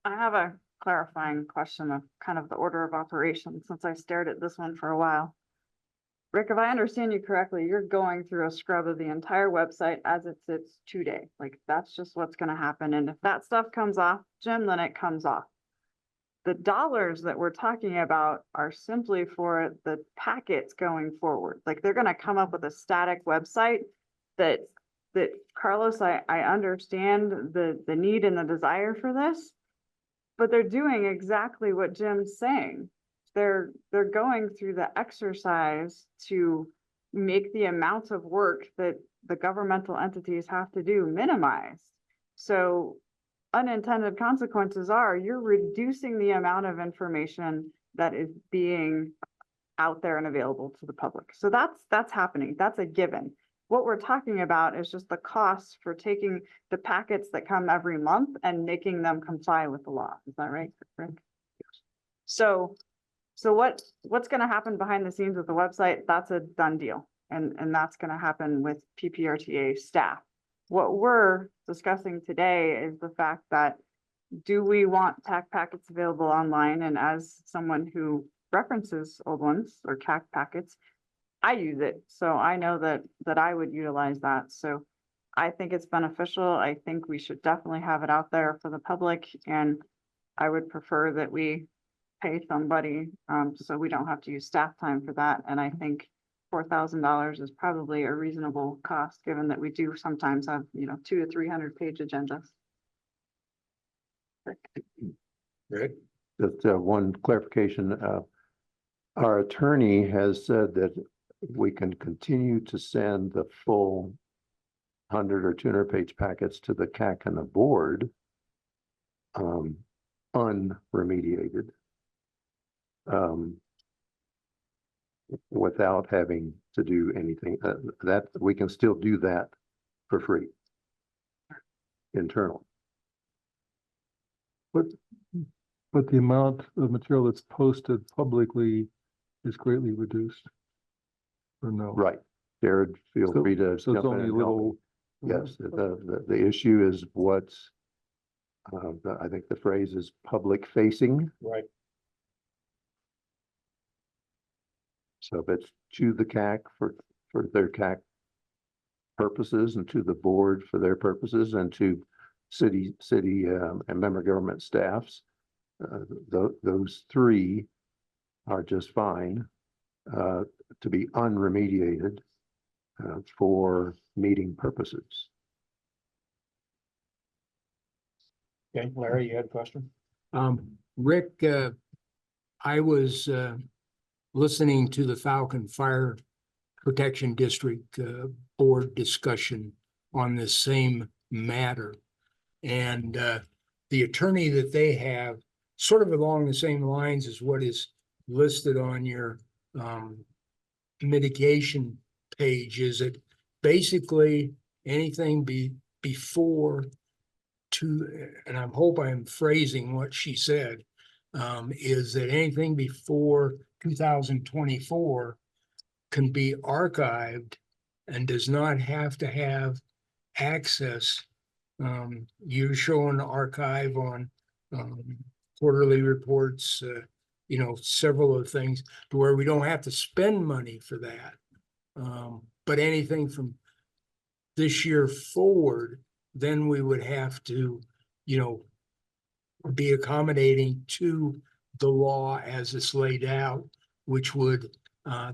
I have a clarifying question of kind of the order of operations, since I stared at this one for a while. Rick, if I understand you correctly, you're going through a scrub of the entire website as it sits today. Like, that's just what's gonna happen. And if that stuff comes off, Jim, then it comes off. The dollars that we're talking about are simply for the packets going forward. Like, they're gonna come up with a static website that Carlos, I understand the need and the desire for this, but they're doing exactly what Jim's saying. They're going through the exercise to make the amount of work that the governmental entities have to do minimized. So unintended consequences are you're reducing the amount of information that is being out there and available to the public. So that's happening. That's a given. What we're talking about is just the costs for taking the packets that come every month and making them comply with the law. Is that right, Rick? So what's going to happen behind the scenes with the website? That's a done deal. And that's going to happen with PPRTA staff. What we're discussing today is the fact that, do we want TAC packets available online? And as someone who references old ones or TAC packets, I use it. So I know that I would utilize that. So I think it's beneficial. I think we should definitely have it out there for the public. And I would prefer that we pay somebody, so we don't have to use staff time for that. And I think $4,000 is probably a reasonable cost, given that we do sometimes have, 200 to 300 page agendas. Rick? Just one clarification. Our attorney has said that we can continue to send the full 100 or 200 page packets to the CAC and the board unremediated, without having to do anything. That we can still do that for free internal. But the amount of material that's posted publicly is greatly reduced. Or no? Right. Jared, feel So- free to. So it's jump in only a and help me. little. Yes, the issue is what's, I think the phrase is public facing. Right. So if it's to the CAC for their CAC purposes, and to the board for their purposes, and to city and member government staffs, those three are just fine to be unremediated for meeting purposes. Okay, Larry, you had a question? Rick, I was listening to the Falcon Fire Protection District board discussion on this same matter. And the attorney that they have, sort of along the same lines as what is listed on your mitigation page, is it basically anything before and I hope I'm phrasing what she said, is that anything before 2024 can be archived and does not have to have access. You're showing archive on quarterly reports, several of the things to where we don't have to spend money for that. But anything from this year forward, then we would have to, be accommodating to the law as it's laid out, which would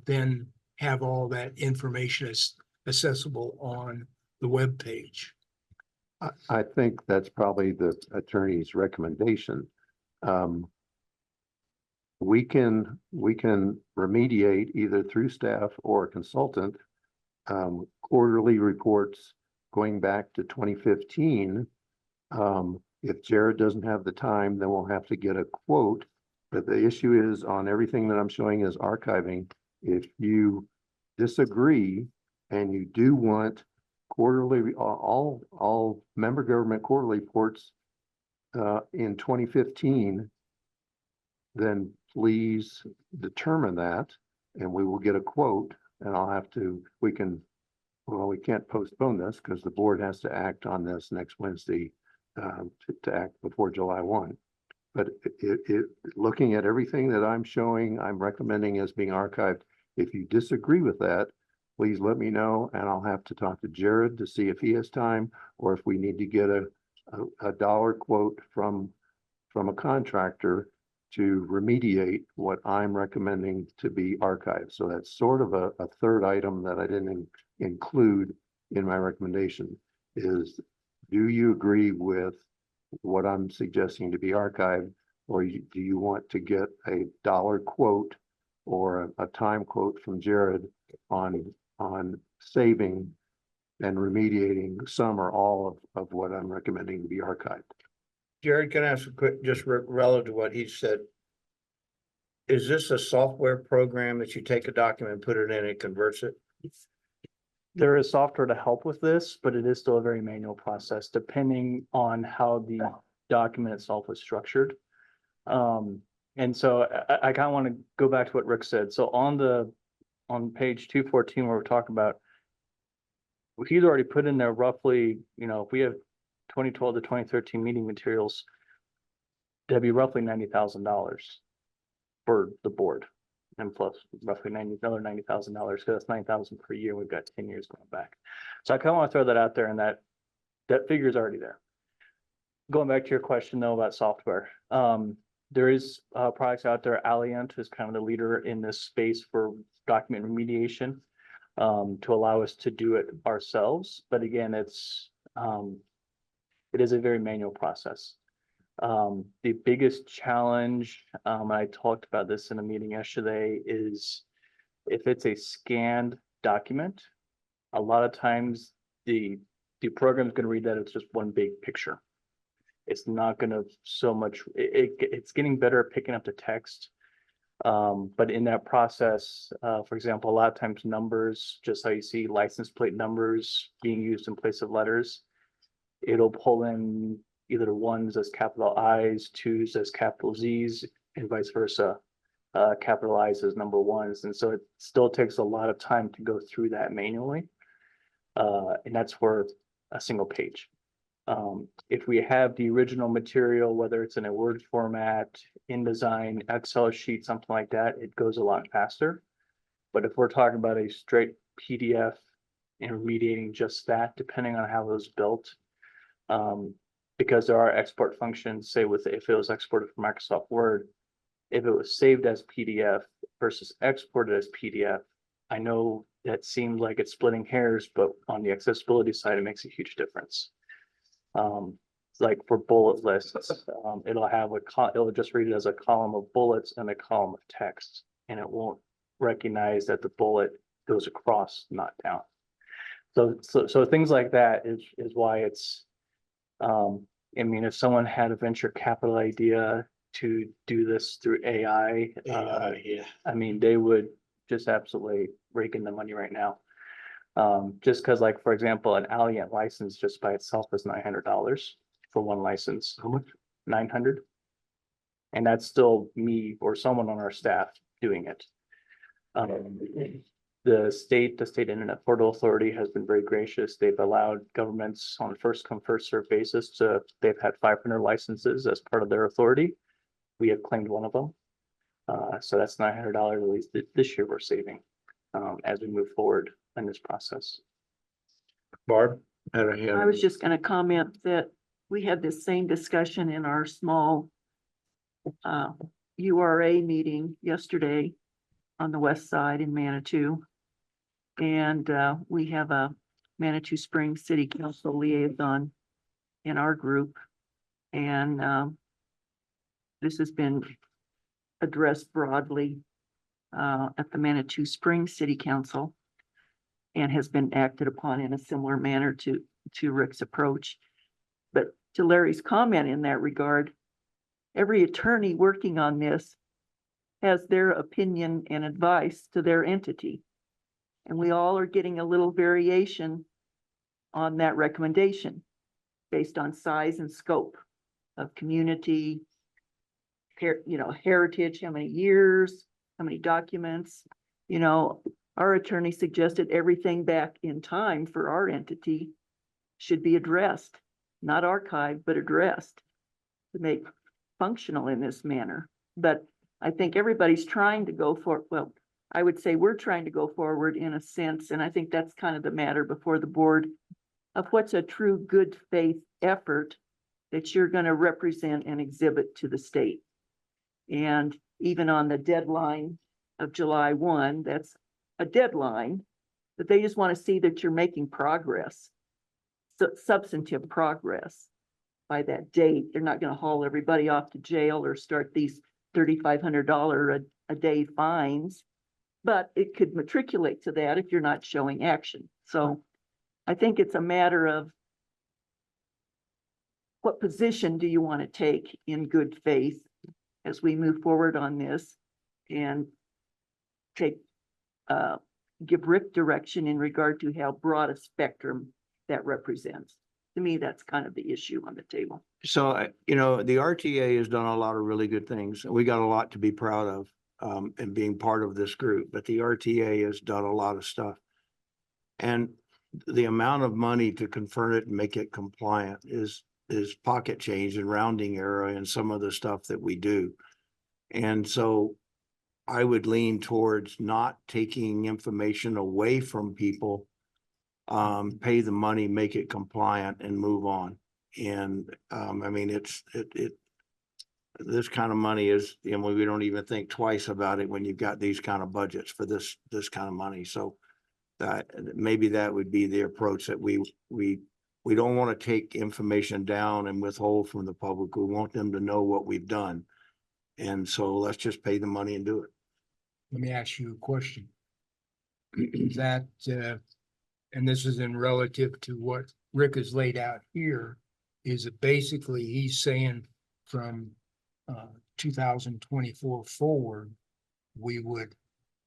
then have all that information as accessible on the webpage. I think that's probably the attorney's recommendation. We can remediate either through staff or a consultant, quarterly reports going back to 2015. If Jared doesn't have the time, then we'll have to get a quote. But the issue is on everything that I'm showing is archiving. If you disagree and you do want quarterly, all member government quarterly reports in 2015, then please determine that and we will get a quote, and I'll have to, we can't postpone this because the board has to act on this next Wednesday to act before July 1. But looking at everything that I'm showing, I'm recommending as being archived. If you disagree with that, please let me know, and I'll have to talk to Jared to see if he has time, or if we need to get a dollar quote from a contractor to remediate what I'm recommending to be archived. So that's sort of a third item that I didn't include in my recommendation is, do you agree with what I'm suggesting to be archived, or do you want to get a dollar quote or a time quote from Jared on saving and remediating some or all of what I'm recommending to be archived? Jared, can I ask a quick, just relative to what he said? Is this a software program that you take a document, put it in, and converts it? There is software to help with this, but it is still a very manual process, depending on how the document itself is structured. And so I kind of want to go back to what Rick said. So on page 214, where we're talking about, he's already put in there roughly, if we have 2012 to 2013 meeting materials, that'd be roughly $90,000 for the board, and plus roughly another $90,000, because that's $9,000 per year. We've got 10 years going back. So I kind of want to throw that out there, and that figure is already there. Going back to your question though about software, there is products out there. Alliant is kind of the leader in this space for document remediation, to allow us to do it ourselves. But again, it is a very manual process. The biggest challenge, I talked about this in a meeting yesterday, is if it's a scanned document, a lot of times the program is going to read that it's just one big picture. It's not going to so much, it's getting better at picking up the text. But in that process, for example, a lot of times numbers, just how you see license plate numbers being used in place of letters, it'll pull in either ones as capital I's, twos as capital Z's, and vice versa, capital I's as number ones. And so it still takes a lot of time to go through that manually. And that's for a single page. If we have the original material, whether it's in a Word format, InDesign, Excel sheet, something like that, it goes a lot faster. But if we're talking about a straight PDF and remediating just that, depending on how it was built, because there are export functions, say if it was exported from Microsoft Word, if it was saved as PDF versus exported as PDF, I know that seems like it's splitting hairs, but on the accessibility side, it makes a huge difference. Like for bullet lists, it'll have it'll just read it as a column of bullets and a column of text, and it won't recognize that the bullet goes across, not down. So things like that is why it's, I mean, if someone had a venture capital idea to do this through AI, Yeah. I mean, they would just absolutely rake in the money right now. Just because, like, for example, an Alliant license just by itself is $900 for one license. How much? 900. And that's still me or someone on our staff doing it. The state Internet Portal Authority has been very gracious. They've allowed governments on a first come, first served basis they've had 500 licenses as part of their authority. We have claimed one of them. So that's $900 at least this year we're saving as we move forward in this process. Barb? I was just going to comment that we had this same discussion in our small URA meeting yesterday on the west side in Manitou. And we have a Manitou Springs City Council liaison in our group. And this has been addressed broadly at the Manitou Springs City Council and has been acted upon in a similar manner to Rick's approach. But to Larry's comment in that regard, every attorney working on this has their opinion and advice to their entity. And we all are getting a little variation on that recommendation based on size and scope of community, heritage, how many years, how many documents. Our attorney suggested everything back in time for our entity should be addressed, not archived, but addressed to make functional in this manner. But I think everybody's trying to go for, well, I would say we're trying to go forward in a sense, and I think that's kind of the matter before the board of what's a true good faith effort that you're going to represent and exhibit to the state. And even on the deadline of July 1, that's a deadline, but they just want to see that you're making progress, substantive progress by that date. They're not going to haul everybody off to jail or start these $3,500 a day fines, but it could matriculate to that if you're not showing action. So I think it's a matter of what position do you want to take in good faith as we move forward on this and give Rick direction in regard to how broad a spectrum that represents. To me, that's kind of the issue on the table. So, the RTA has done a lot of really good things. We got a lot to be proud of in being part of this group, but the RTA has done a lot of stuff. And the amount of money to convert it and make it compliant is pocket change and rounding error and some of the stuff that we do. And so I would lean towards not taking information away from people, pay the money, make it compliant and move on. And this kind of money is, we don't even think twice about it when you've got these kind of budgets for this kind of money. So that maybe that would be the approach that we don't want to take information down and withhold from the public. We want them to know what we've done. And so let's just pay the money and do it. Let me ask you a question. That, and this is in relative to what Rick has laid out here, is that basically he's saying from 2024 forward, we would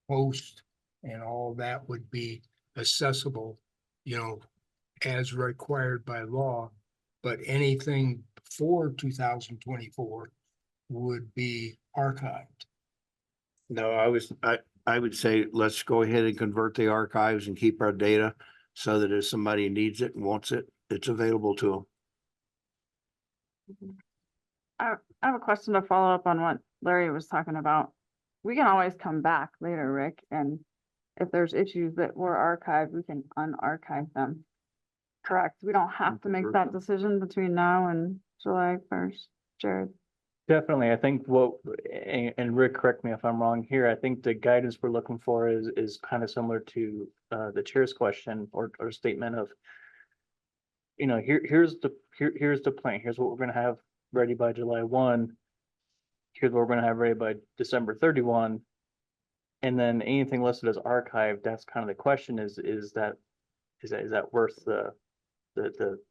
post and all that would be accessible, as required by law, but anything before 2024 would be archived. No, I would say, let's go ahead and convert the archives and keep our data so that if somebody needs it and wants it, it's available to them. I have a question to follow up on what Larry was talking about. We can always come back later, Rick, and if there's issues that were archived, we can unarchive them. Correct? We don't have to make that decision between now and July 1st, Jared. Definitely. I think and Rick, correct me if I'm wrong here, I think the guidance we're looking for is kind of similar to the chair's question or statement of, here's the plan. Here's what we're going to have ready by July 1. Here's what we're going to have ready by December 31. And then anything listed as archived, that's kind of the question is that worth the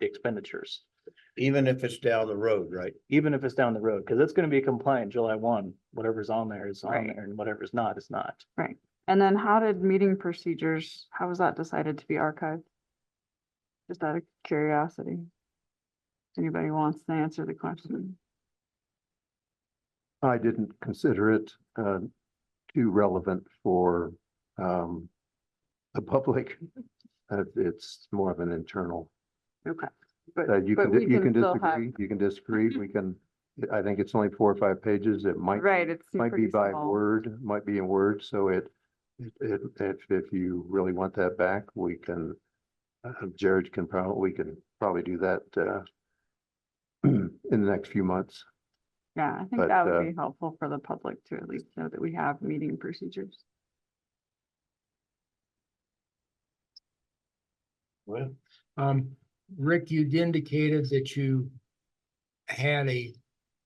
expenditures? Even if it's down the road, right? Even if it's down the road, because it's going to be compliant July 1, whatever's on there is on there and whatever's not is not. Right. And then how did meeting procedures, how was that decided to be archived? Just out of curiosity. If anybody wants to answer the question. I didn't consider it too relevant for the public. It's more of an internal. Okay. You can disagree. You can disagree. We can. I think it's only 4 or 5 pages. It might be by Word, might be in Word. So if you really want that back, we can. Jared can probably do that in the next few months. Yeah, I think But, that would be helpful for the public to at least know that we have meeting procedures. Well, Rick, you'd indicated that you had a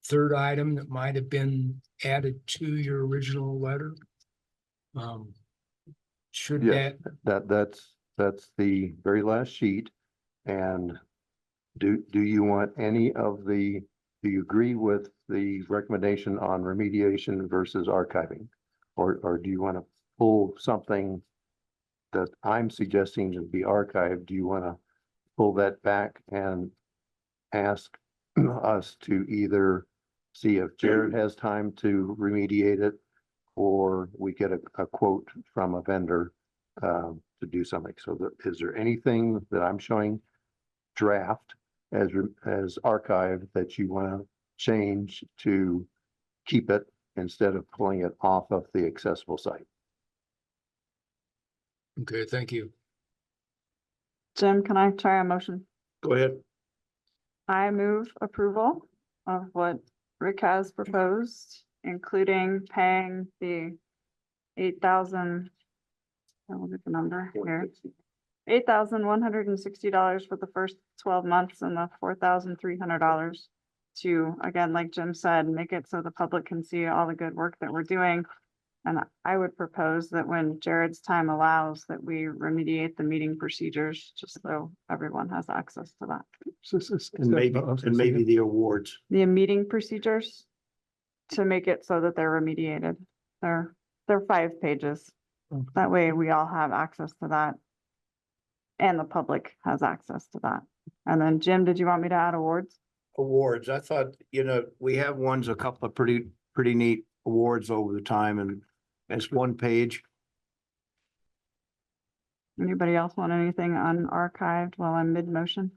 third item that might have been added to your original letter. Should Yes, that, that's the very last sheet. And do you want any of do you agree with the recommendation on remediation versus archiving? Or do you want to pull something that I'm suggesting to be archived? Do you want to pull that back and ask us to either see if Jared has time to remediate it, or we get a quote from a vendor to do something? So is there anything that I'm showing draft as archived that you want to change to keep it instead of pulling it off of the accessible site? okay, thank you. Jim, can I try a motion? go ahead. I move approval of what Rick has proposed, including paying the 8,000. I'll get the number here. $8,160 for the first 12 months and the $4,300 to, again, like Jim said, make it so the public can see all the good work that we're doing. And I would propose that when Jared's time allows, that we remediate the meeting procedures, just so everyone has access to that. And maybe the awards. The meeting procedures to make it so that they're remediated. They're 5 pages. That way we all have access to that. And the public has access to that. And then Jim, did you want me to add awards? Awards. I thought, we have a couple of pretty neat awards over the time, and it's 1 page. Anybody else want anything unarchived while I'm mid-motion?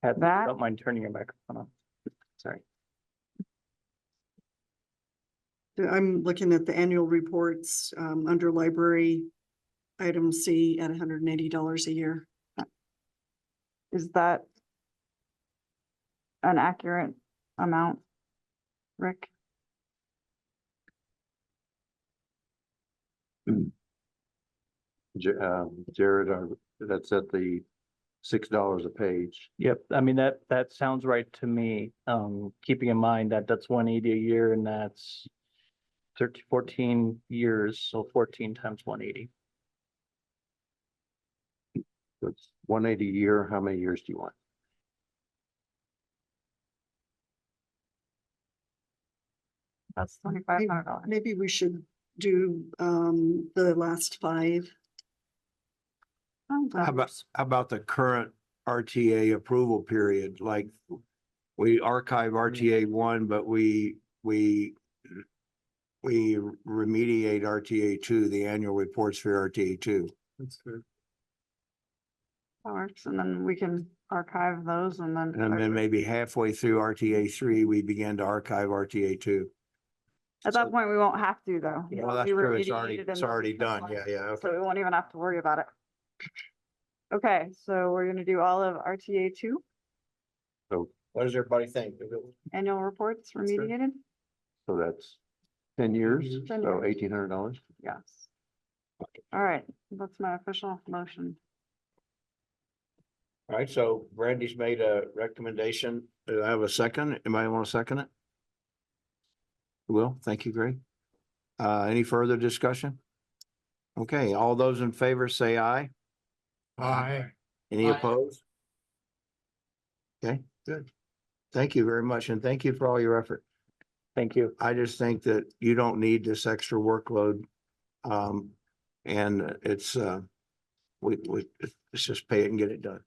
That- Don't mind turning your microphone on. Sorry. I'm looking at the annual reports, under library, item C at $180 a year. Is that an accurate amount, Rick? Jared, that's at the $6 a page. Yep, I mean, that sounds right to me. Keeping in mind that that's 180 a year and that's 14 years, so 14 times 180. It's 180 a year. How many years do you want? That's $2,500. Maybe we should do, the last 5. How about the current RTA approval period? Like, we archive RTA 1, but we remediate RTA 2, the annual reports for RTA 2. That's good. That works, and then we can archive those and then. And then maybe halfway through RTA 3, we begin to archive RTA 2. At that point, we won't have to, though. Well, that's We true. It's remediated and already they'll be done. Yeah, yeah. Okay. So we won't even have to worry about it. Okay, so we're gonna do all of RTA 2, What does everybody think? annual reports remediated? So that's 10 years, 10 so years. $1,800. Yes. All right, that's my official motion. All right, so Brandy's made a recommendation. Do I have a second? Anybody want to second it? Will, thank you, Greg. Any further discussion? Okay, all those in favor say aye. Aye. Any Aye. opposed? Okay, good. Thank you very much, and thank you for all your effort. Thank you. I just think that you don't need this extra workload. And it's, let's just pay it and get it done.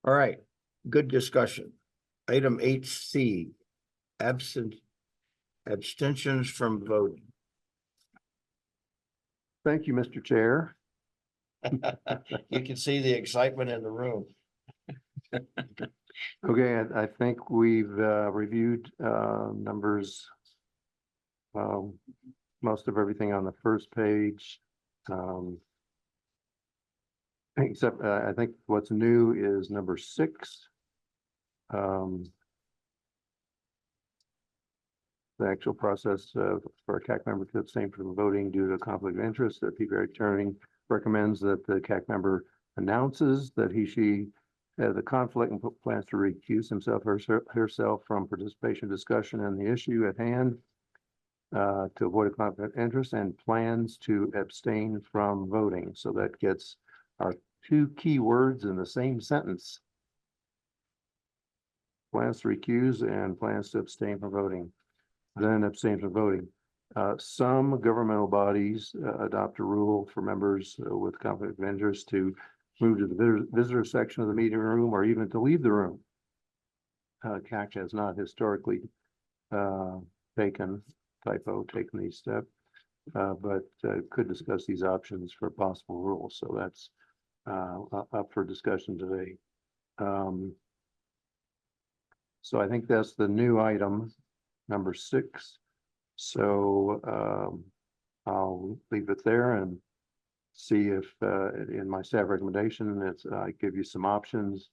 All right, good discussion. Item 8C, abstentions from voting. Thank you, Mr. Chair. You can see the excitement in the room. Okay, I think we've reviewed numbers most of everything on the first page. Except, I think what's new is number 6. The actual process for a CAC member to abstain from voting due to conflict of interest. The PPRTA attorney recommends that the CAC member announces that she has a conflict and plans to recuse himself or herself from participation discussion in the issue at hand to avoid a conflict of interest, and plans to abstain from voting. So that gets our 2 key words in the same sentence. Plans to recuse and plans to abstain from voting. Then abstain from voting. Some governmental bodies adopt a rule for members with conflict of interest to move to the visitor section of the meeting room or even to leave the room. CAC has not historically taken these steps, but could discuss these options for possible rules. So that's up for discussion today. So I think that's the new item, number 6. So I'll leave it there and see if in my staff recommendation, I give you some options.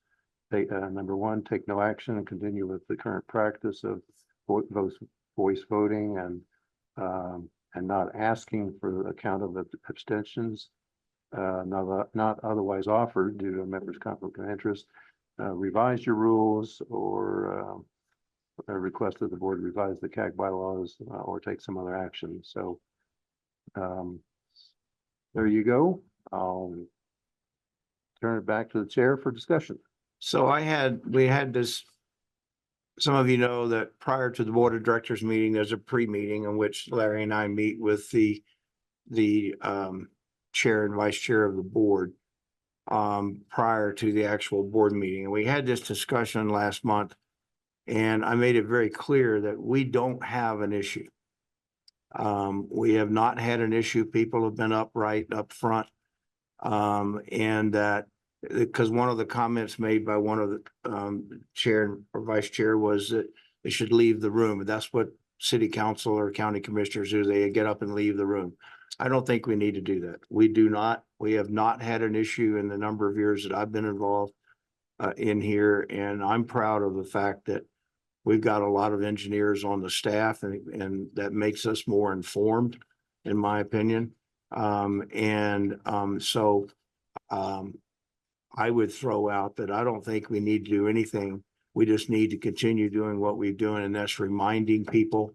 Number 1, take no action and continue with the current practice of voice voting and not asking for the count of abstentions, not otherwise offered due to a member's conflict of interest. Revise your rules or request that the board revise the CAC bylaws or take some other action. So there you go. I'll turn it back to the chair for discussion. So we had this, some of you know that prior to the board of directors meeting, there's a pre-meeting in which Larry and I meet with the chair and vice chair of the board prior to the actual board meeting. And we had this discussion last month, and I made it very clear that we don't have an issue. We have not had an issue. People have been upright up front. And that because one of the comments made by one of the chair or vice chair was that they should leave the room. That's what city council or county commissioners do. They get up and leave the room. I don't think we need to do that. We have not had an issue in the number of years that I've been involved in here. And I'm proud of the fact that we've got a lot of engineers on the staff, and that makes us more informed, in my opinion. So I would throw out that I don't think we need to do anything. We just need to continue doing what we're doing, and that's reminding people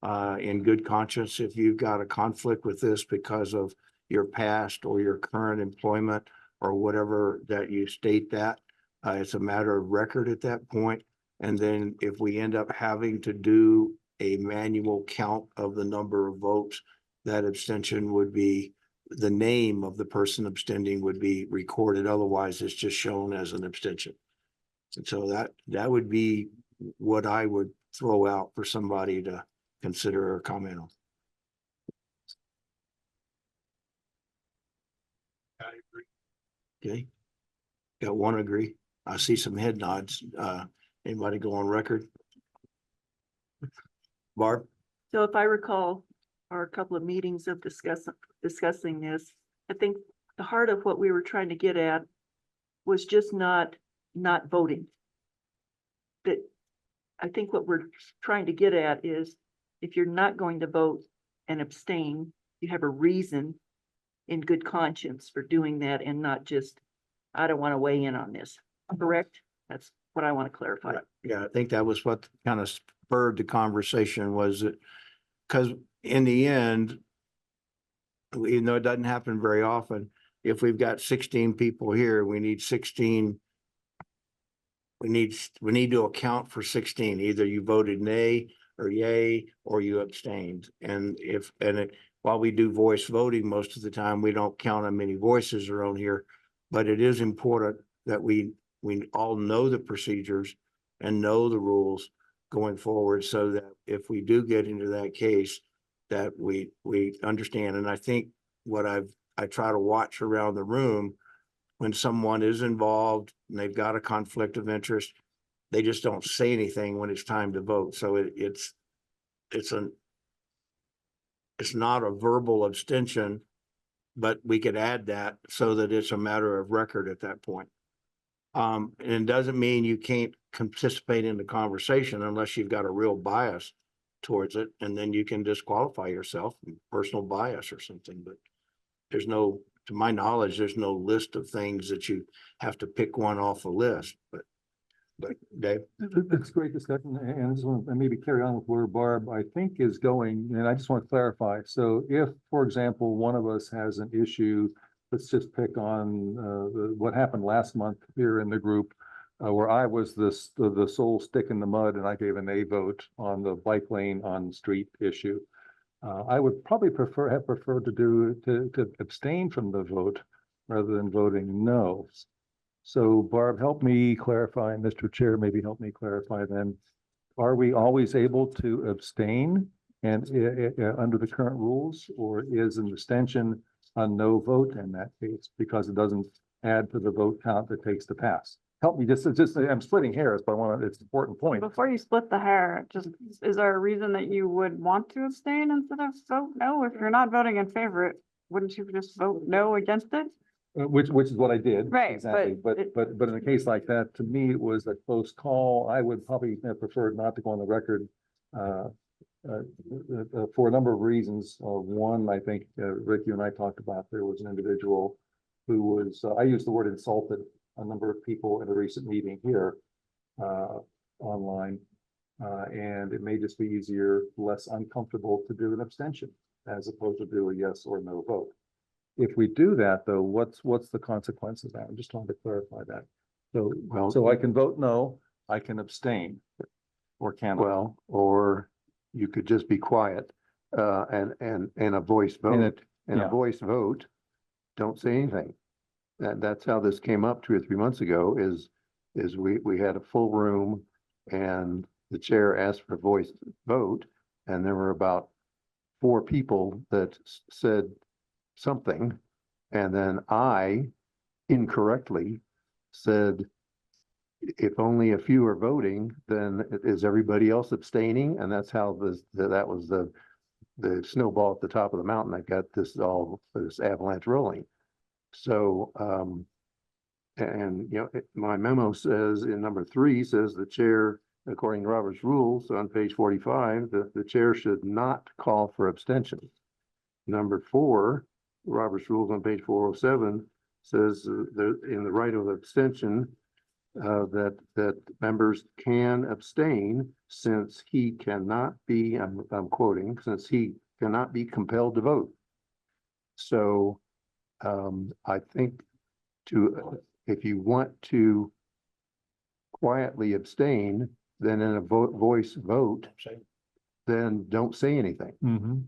in good conscience, if you've got a conflict with this because of your past or your current employment or whatever that you state that, it's a matter of record at that point. And then if we end up having to do a manual count of the number of votes, that abstention would be, the name of the person abstaining would be recorded. Otherwise, it's just shown as an abstention. And so that would be what I would throw out for somebody to consider or comment on. I agree. Okay. Got one agree. I see some head nods. Anybody go on record? Barb? So if I recall our couple of meetings of discussing this, I think the heart of what we were trying to get at was just not voting. That I think what we're trying to get at is if you're not going to vote and abstain, you have a reason in good conscience for doing that and not just, I don't want to weigh in on this. Correct? That's what I want to clarify. Yeah, I think that was what kind of spurred the conversation, was that because in the end, even though it doesn't happen very often, if we've got 16 people here, we need 16. We need to account for 16. Either you voted nay or yay, or you abstained. And while we do voice voting most of the time, we don't count how many voices are on here. But it is important that we all know the procedures and know the rules going forward, so that if we do get into that case, that we understand. And I think what I try to watch around the room, when someone is involved and they've got a conflict of interest, they just don't say anything when it's time to vote. So it's it's not a verbal abstention, but we could add that so that it's a matter of record at that point. And it doesn't mean you can't participate in the conversation unless you've got a real bias towards it, and then you can disqualify yourself, personal bias or something, but there's no, to my knowledge, there's no list of things that you have to pick one off a list, but Dave? It's great discussion, and I just want to maybe carry on with where Barb, I think, is going, and I just want to clarify. So if, for example, one of us has an issue, let's just pick on what happened last month here in the group, where I was the sole stick in the mud, and I gave a nay vote on the bike lane on street issue. I would probably have preferred to abstain from the vote rather than voting no. So Barb, help me clarify, and Mr. Chair, maybe help me clarify then. Are we always able to abstain and under the current rules, or is an abstention a no vote in that case because it doesn't add to the vote count that takes to pass? Help me, just I'm splitting hairs, but it's an important point. Before you split the hair, just, is there a reason that you would want to abstain instead of vote no? If you're not voting in favor, wouldn't you just vote no against it? Which is what I did. Right, Exactly, but in a case like that, to me, it was a close call. I would probably have preferred not to go on the record for a number of reasons. One, I think, Rick, you and I talked about, there was an individual who was, I used the word insulted a number of people in a recent meeting here online. And it may just be easier, less uncomfortable to do an abstention as opposed to do a yes or no vote. If we do that, though, what's the consequence of that? I'm just trying to clarify that. So, so I can vote no, I can abstain, or can I? Well, or you could just be quiet, and a voice vote, and yeah. a voice vote, don't say anything. That's how this came up 2 or 3 months ago, is we had a full room and the chair asked for a voice vote, and there were about 4 people that said something, and then I incorrectly said, if only a few are voting, then is everybody else abstaining? And that's how that was the snowball at the top of the mountain that got this avalanche rolling. So, and you know, my memo says in number 3 says the chair, according to Robert's rules on page 45, the chair should not call for abstention. Number 4, Robert's rules on page 407 says in the right of abstention that members can abstain since he cannot be, I'm quoting, since he cannot be compelled to vote. So I think if you want to quietly abstain, then in a voice vote, then don't say anything. Mm-hmm.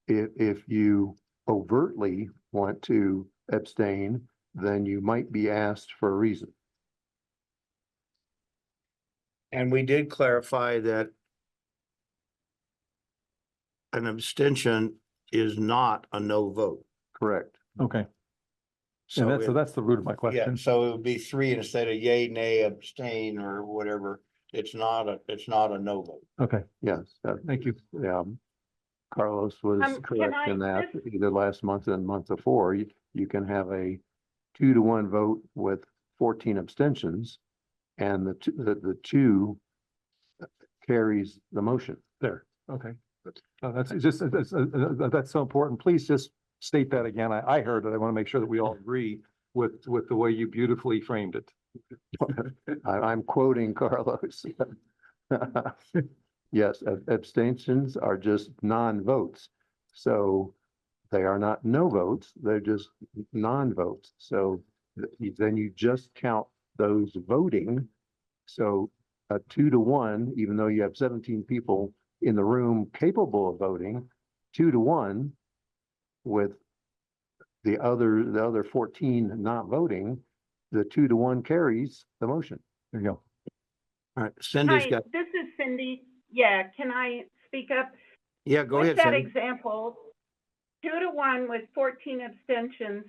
If you overtly want to abstain, then you might be asked for a reason. And we did clarify that an abstention is not a no vote. Correct. Okay. So So that's the root of my yeah, question. so it would be 3 instead of yay, nay, abstain, or whatever. It's not a no vote. Okay, Yes. thank you. Yeah. Carlos was Can correct I in that either last month and month before, you can have a 2-to-1 vote with 14 abstentions, and the 2 carries the motion. There, okay. That's just, that's so important. Please just state that again. I heard it. I want to make sure that we all agree with the way you beautifully framed it. I'm quoting Carlos. Yes, abstentions are just non-votes. So they are not no votes, they're just non-votes. So then you just count those voting. So a 2-to-1, even though you have 17 people in the room capable of voting, 2-to-1 with the other 14 not voting, the 2-to-1 carries the motion. There you go. All right, Cindy's Hi, got, this is Cindy. Yeah, can I speak up? yeah, go With ahead, that Cindy. example, 2-to-1 with 14 abstentions,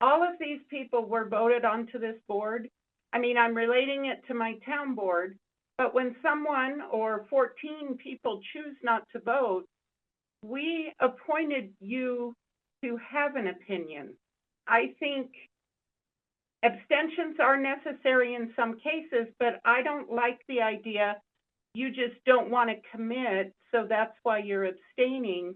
all of these people were voted onto this board. I mean, I'm relating it to my town board, but when someone or 14 people choose not to vote, we appointed you to have an opinion. I think abstentions are necessary in some cases, but I don't like the idea you just don't want to commit, so that's why you're abstaining.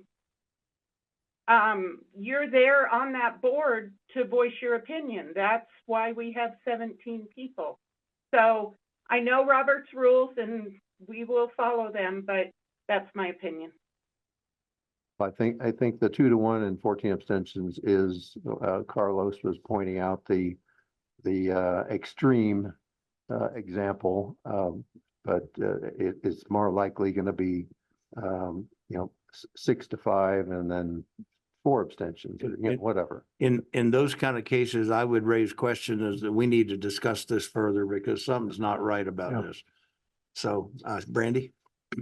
You're there on that board to voice your opinion. That's why we have 17 people. So I know Robert's rules and we will follow them, but that's my opinion. I think the 2-1 and 14 abstentions is, Carlos was pointing out the extreme example, but it's more likely going to be, 6-5 and then 4 abstentions, whatever. In those kind of cases, I would raise questions that we need to discuss this further because something's not right about this. So, Brandy?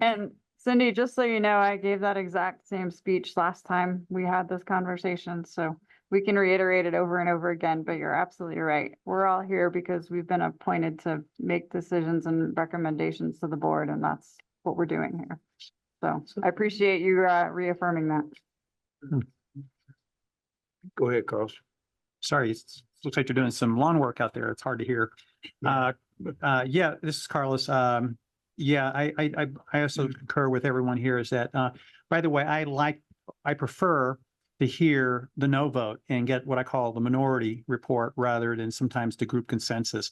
And Cindy, just so you know, I gave that exact same speech last time we had this conversation, so we can reiterate it over and over again, but you're absolutely right. We're all here because we've been appointed to make decisions and recommendations to the board, and that's what we're doing here. So I appreciate you reaffirming that. Go ahead, Carlos. Sorry, it looks like you're doing some lawn work out there. It's hard to hear. Yeah, this is Carlos. Yeah, I also concur with everyone here is that, by the way, I prefer to hear the no vote and get what I call the minority report rather than sometimes the group consensus.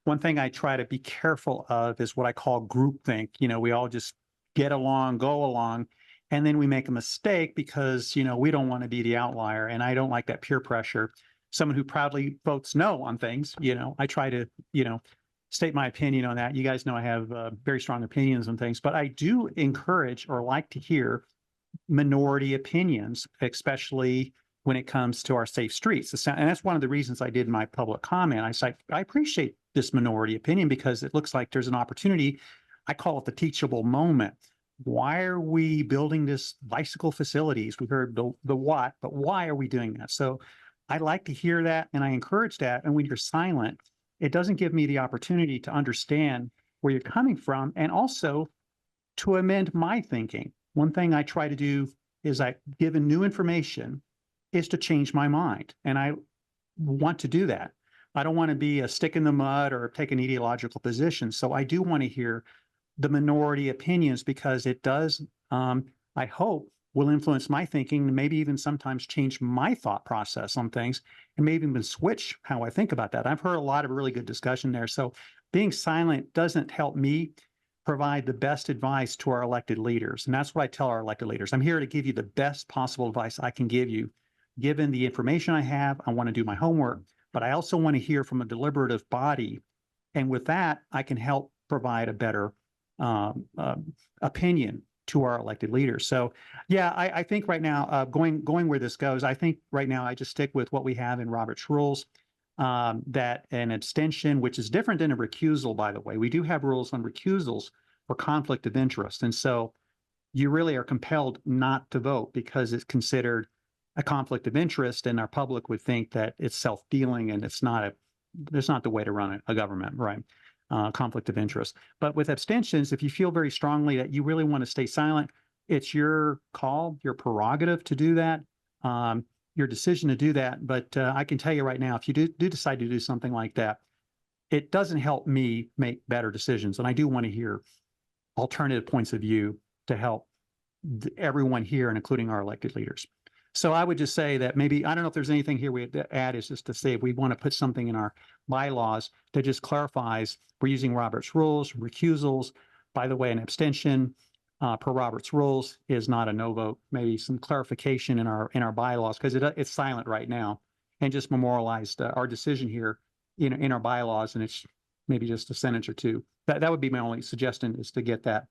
One thing I try to be careful of is what I call groupthink. We all just get along, go along, and then we make a mistake because, we don't want to be the outlier. And I don't like that peer pressure. Someone who proudly votes no on things, I try to, state my opinion on that. You guys know I have very strong opinions on things, but I do encourage or like to hear minority opinions, especially when it comes to our safe streets. And that's one of the reasons I did my public comment. I said, I appreciate this minority opinion because it looks like there's an opportunity. I call it the teachable moment. Why are we building this bicycle facilities? We've heard the what, but why are we doing that? So I like to hear that and I encourage that. And when you're silent, it doesn't give me the opportunity to understand where you're coming from and also to amend my thinking. One thing I try to do is given new information is to change my mind. And I want to do that. I don't want to be a stick in the mud or take an ideological position. So I do want to hear the minority opinions because it does, I hope, will influence my thinking and maybe even sometimes change my thought process on things and maybe even switch how I think about that. I've heard a lot of really good discussion there. So being silent doesn't help me provide the best advice to our elected leaders. And that's what I tell our elected leaders. I'm here to give you the best possible advice I can give you. Given the information I have, I want to do my homework, but I also want to hear from a deliberative body. And with that, I can help provide a better opinion to our elected leaders. So yeah, I think right now, going where this goes, I think right now I just stick with what we have in Robert's rules, that an abstention, which is different than a recusal, by the way. We do have rules on recusals for conflict of interest. And so you really are compelled not to vote because it's considered a conflict of interest and our public would think that it's self-dealing and it's not the way to run a government, right? Conflict of interest. But with abstentions, if you feel very strongly that you really want to stay silent, it's your call, your prerogative to do that, your decision to do that. But I can tell you right now, if you do decide to do something like that, it doesn't help me make better decisions. And I do want to hear alternative points of view to help everyone here and including our elected leaders. So I would just say that maybe, I don't know if there's anything here we have to add, is just to say if we want to put something in our bylaws that just clarifies we're using Robert's rules, recusals. By the way, an abstention per Robert's rules is not a no vote. Maybe some clarification in our bylaws because it's silent right now, and just memorialized our decision here in our bylaws, and it's maybe just a sentence or two. That would be my only suggestion, is to get that.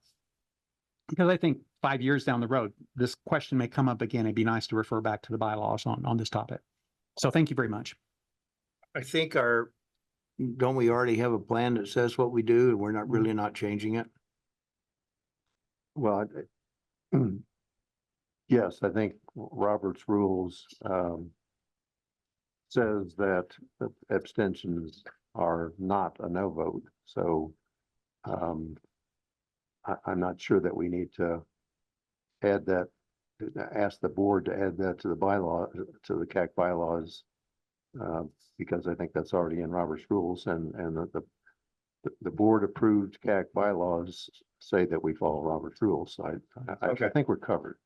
Because I think 5 years down the road, this question may come up again. It'd be nice to refer back to the bylaws on this topic. So thank you very much. I think don't we already have a plan that says what we do and we're not really not changing it? Well, yes, I think Robert's rules says that abstentions are not a no vote. So I'm not sure that we need to add that ask the board to add that to the bylaw, to the CAC bylaws. Because I think that's already in Robert's rules and the board approved CAC bylaws say that we follow Robert's rules. So I Okay. think we're covered.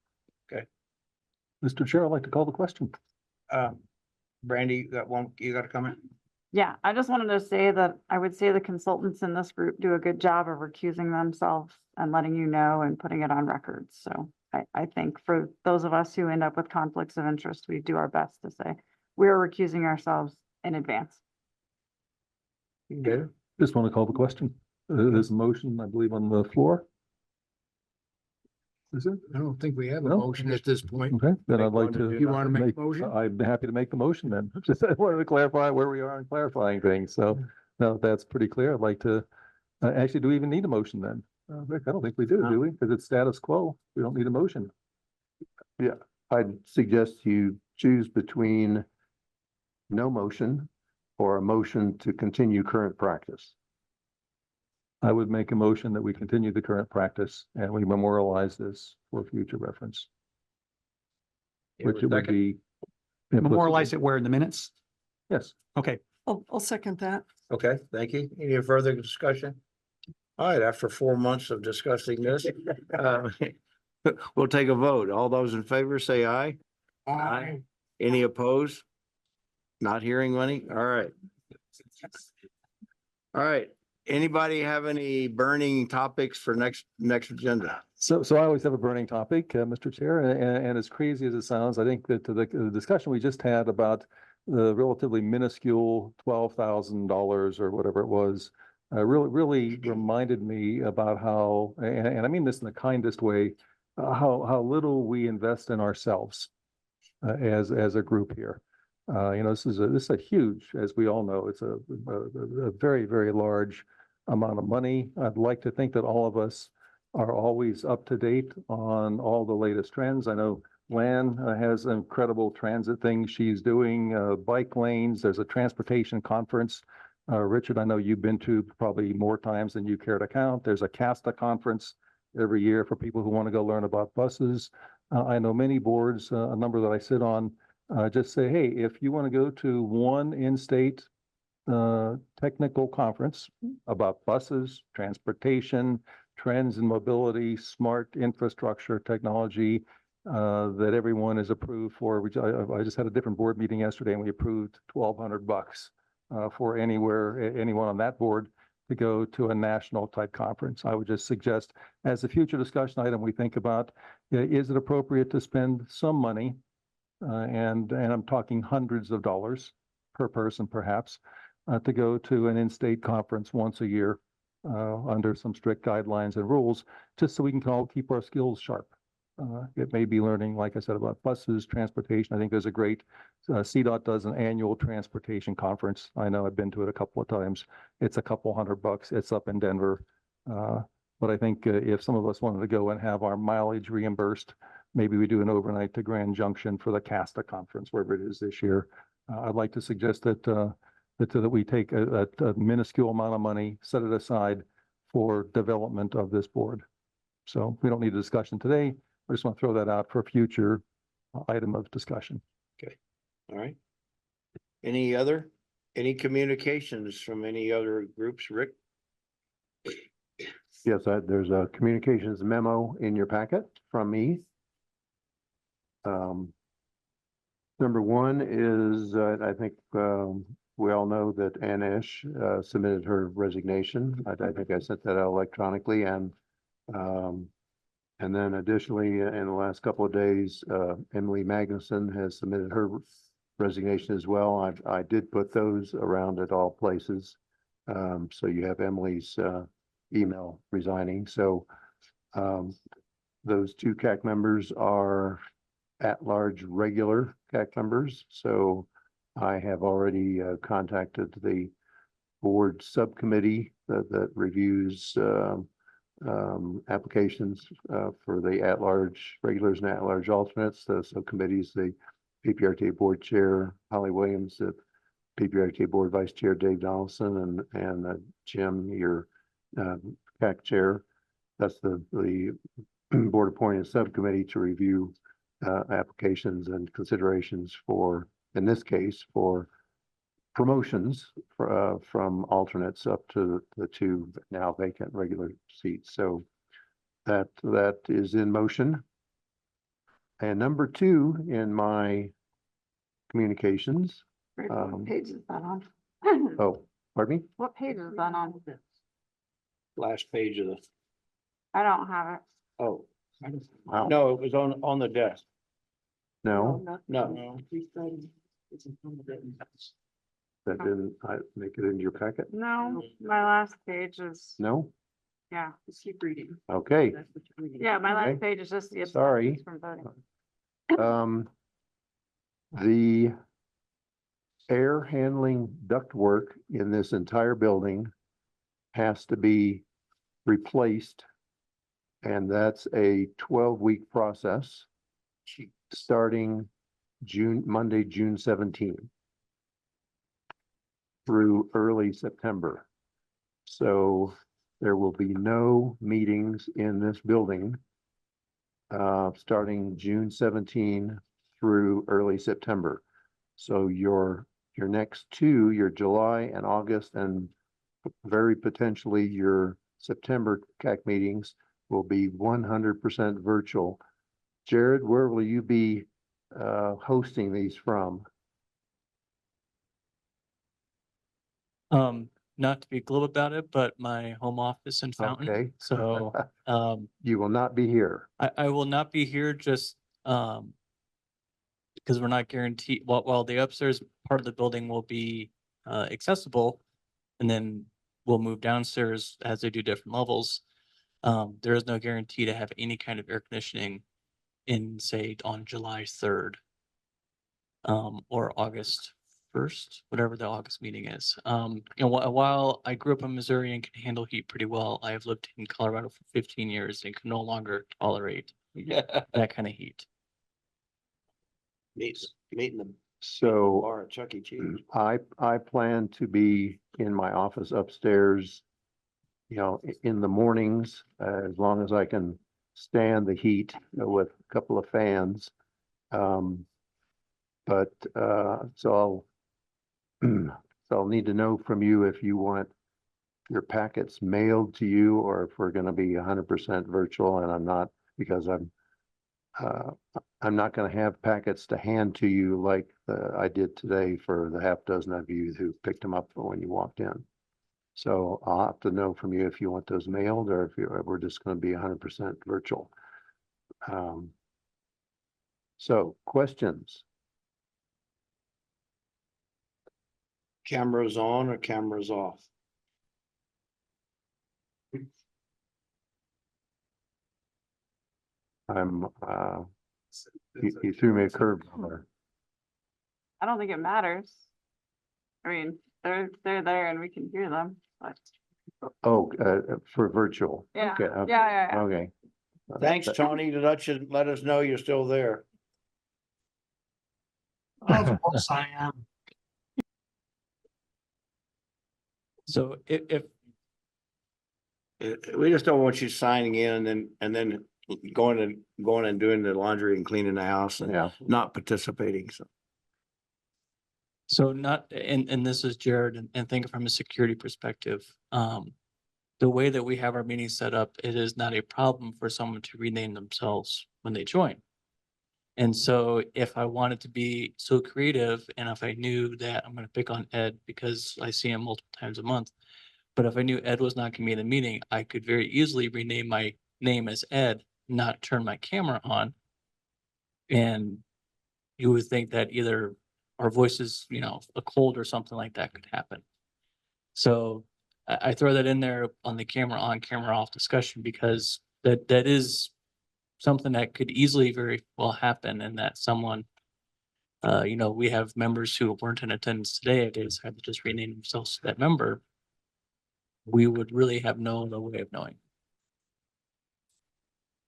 Mr. Chair, I'd like to call the question. Brandy, you got a comment? Yeah, I just wanted to say that I would say the consultants in this group do a good job of recusing themselves and letting you know and putting it on record. So I think for those of us who end up with conflicts of interest, we do our best to say we're recusing ourselves in advance. David? Just want to call the question. There's a motion, I believe, on the floor. Is it? I don't think we have a No. motion at this point. Okay, then I'd like one to to. do You want to make a motion? I'd be happy to make the motion then. Just I wanted to clarify where we are in clarifying things. So no, that's pretty clear. I'd like to, actually, do we even need a motion then? Rick, I don't think we do, do we? Because it's status quo. We don't need a motion. I'd suggest you choose between no motion or a motion to continue current practice. I would make a motion that we continue the current practice and we memorialize this for future reference, which it would be. Memorialize it where in the minutes? Yes. Okay. I'll second that. Okay, thank you. Any further discussion? All right, after 4 months of discussing this, we'll take a vote. All those in favor say aye. Aye. Any opposed? Not hearing any? All right. All right. Anybody have any burning topics for next agenda? So I always have a burning topic, Mr. Chair, and as crazy as it sounds, I think that the discussion we just had about the relatively minuscule $12,000 or whatever it was, really reminded me about how, and I mean this in the kindest way, how little we invest in ourselves as a group here. This is a huge, as we all know, it's a very, very large amount of money. I'd like to think that all of us are always up to date on all the latest trends. I know Lan has incredible transit things she's doing, bike lanes. There's a transportation conference. Richard, I know you've been to probably more times than you care to count. There's a CASTA conference every year for people who want to go learn about buses. I know many boards, a number that I sit on, just say, hey, if you want to go to one in-state technical conference about buses, transportation, trends in mobility, smart infrastructure technology that everyone is approved for. I just had a different board meeting yesterday and we approved $1,200 for anyone on that board to go to a national type conference. I would just suggest as a future discussion item, we think about, is it appropriate to spend some money and I'm talking hundreds of dollars per person perhaps, to go to an in-state conference once a year under some strict guidelines and rules, just so we can all keep our skills sharp. It may be learning, like I said, about buses, transportation. I think there's a great, CDOT does an annual transportation conference. I know I've been to it a couple of times. It's a couple $100. It's up in Denver. But I think if some of us wanted to go and have our mileage reimbursed, maybe we do an overnight to Grand Junction for the CASTA conference, wherever it is this year. I'd like to suggest that that we take a minuscule amount of money, set it aside for development of this board. So we don't need a discussion today. I just want to throw that out for a future item of discussion. Okay, all right. Any communications from any other groups, Rick? Yes, there's a communications memo in your packet from me. Number one is, I think we all know that Ann Esch submitted her resignation. I think I sent that out electronically, and then additionally, in the last couple of days, Emily Magnuson has submitted her resignation as well. I did put those around at all places. So you have Emily's email resigning. So those two CAC members are at-large regular CAC members. So I have already contacted the board subcommittee that reviews applications for the at-large regulars and at-large alternates. The subcommittees, the PPRTA board chair, Holly Williams, the PPRTA board vice chair, Dave Donaldson, and Jim, your CAC chair. That's the board appointed subcommittee to review applications and considerations for, in this case, for promotions from alternates up to the two now vacant regular seats. So that is in motion. And number 2 in my communications. What page is that on? Oh, pardon me? What page is that on? Last page of the, I don't have it. oh, Wow. no, it was on the desk. No, No. that didn't make it into your packet? No, my last page is, No? yeah. Just keep reading. Okay. Yeah, my last Okay. page is just the. Sorry. abstentions from voting. The air handling ductwork in this entire building has to be replaced. And that's a 12-week process starting Monday, June 17 through early September. So there will be no meetings in this building starting June 17 through early September. So your next 2, your July and August, and very potentially your September CAC meetings will be 100% virtual. Jared, where will you be hosting these from? Not to be glib about it, but my home office in Fountain. Okay. So, You will not be here. I will not be here just, because we're not guaranteed, while the upstairs part of the building will be, accessible, and then we'll move downstairs as they do different levels. There is no guarantee to have any kind of air conditioning in, say, on July 3rd. Or August 1st, whatever the August meeting is. While I grew up in Missouri and can handle heat pretty well, I have lived in Colorado for 15 years and can no longer tolerate that kind of heat. Meeting the So bar at Chuck E. Cheese. I plan to be in my office upstairs, in the mornings, as long as I can stand the heat with a couple of fans. But so I'll need to know from you if you want your packets mailed to you or if we're going to be 100% virtual, and I'm not, because I'm not going to have packets to hand to you like I did today for the half dozen of you who picked them up when you walked in. So I'll have to know from you if you want those mailed or if we're just going to be 100% virtual. So questions? Cameras on or cameras off? You threw me a curveball. I don't think it matters. I mean, they're there and we can hear them, but. Oh, for virtual. Yeah, Okay, okay, yeah. okay. Thanks, Tony, to let us know you're still there. Of course I am. So if We just don't want you signing in and then going and doing the laundry and cleaning the house and Yeah. not participating. So not, and this is Jared, and think from a security perspective, the way that we have our meetings set up, it is not a problem for someone to rename themselves when they join. And so if I wanted to be so creative, and if I knew that I'm going to pick on Ed because I see him multiple times a month, but if I knew Ed was not going to be in the meeting, I could very easily rename my name as Ed, not turn my camera on. And you would think that either our voices, a cold or something like that could happen. So I throw that in there on the camera on, camera off discussion, because that is something that could easily very well happen, and that someone, we have members who weren't in attendance today, if they decided to just rename themselves to that member, we would really have no way of knowing.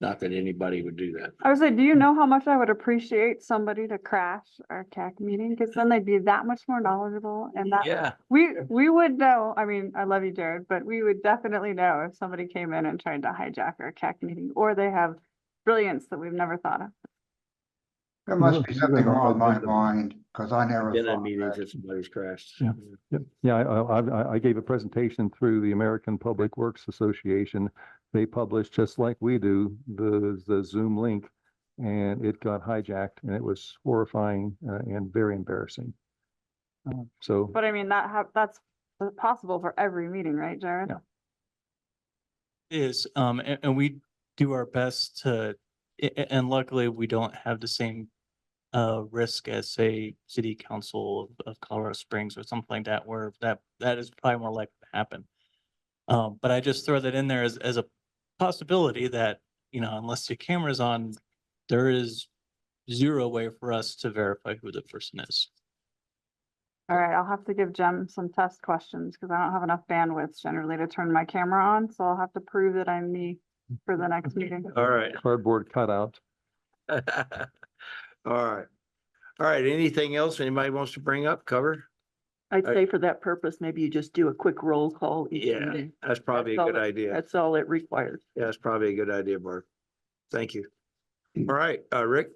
Not that anybody would do that. I was like, do you know how much I would appreciate somebody to crash our CAC meeting? Because then they'd be that much more knowledgeable and that. Yeah. We would know, I mean, I love you, Jared, but we would definitely know if somebody came in and tried to hijack our CAC meeting, or they have brilliance that we've never thought of. There must be You're something gonna on my agenda. mind, because I never Been in thought meetings that. and somebody's crashed. Yeah. Yep. Yeah, I gave a presentation through the American Public Works Association. They publish, just like we do, the Zoom link, and it got hijacked, and it was horrifying and very embarrassing. So, But I mean, that's possible for every meeting, right, Jared? Yeah. Is, and we do our best to, and luckily we don't have the same risk as, say, city council of Colorado Springs or something like that, where that is probably more likely to happen. But I just throw that in there as a possibility that, unless your camera's on, there is zero way for us to verify who the person is. All right, I'll have to give Jem some test questions because I don't have enough bandwidth generally to turn my camera on, so I'll have to prove that I'm me for the next meeting. All right. cardboard cutout. All right. All right. Anything else anybody wants to bring up, cover? I'd say for that purpose, maybe you just do a quick roll call. each Yeah, meeting. that's probably a That's all good it- idea. That's all it requires. Yeah, that's probably a good idea, Barb. Thank you. All right, Rick,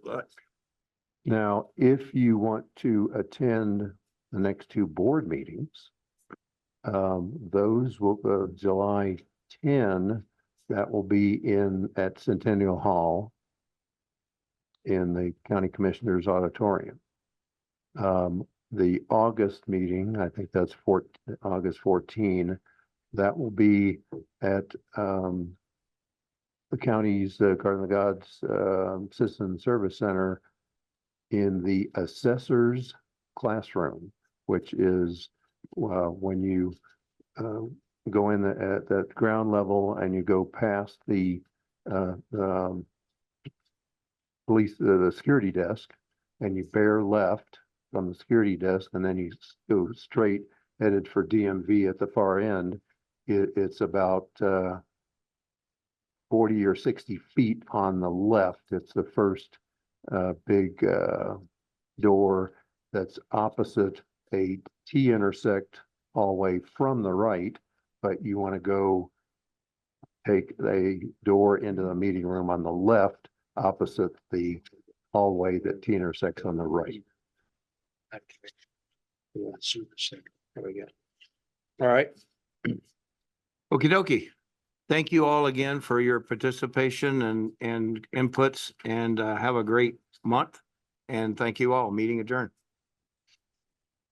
Now, if you want to attend the next two board meetings, those will, July 10, that will be at Centennial Hall in the County Commissioners Auditorium. The August meeting, I think that's August 14, that will be at the county's Garden of the Gods Citizen Service Center in the assessor's classroom, which is when you go in at that ground level and you go past the police, the security desk, and you bear left from the security desk, and then you go straight headed for DMV at the far end. It's about 40 or 60 feet on the left. It's the first big door that's opposite a T-intersect hallway from the right, but you want to go take a door into the meeting room on the left opposite the hallway that T-intersects on the right. There we go. All right. Okie dokie. Thank you all again for your participation and inputs, and have a great month. And thank you all. Meeting adjourned.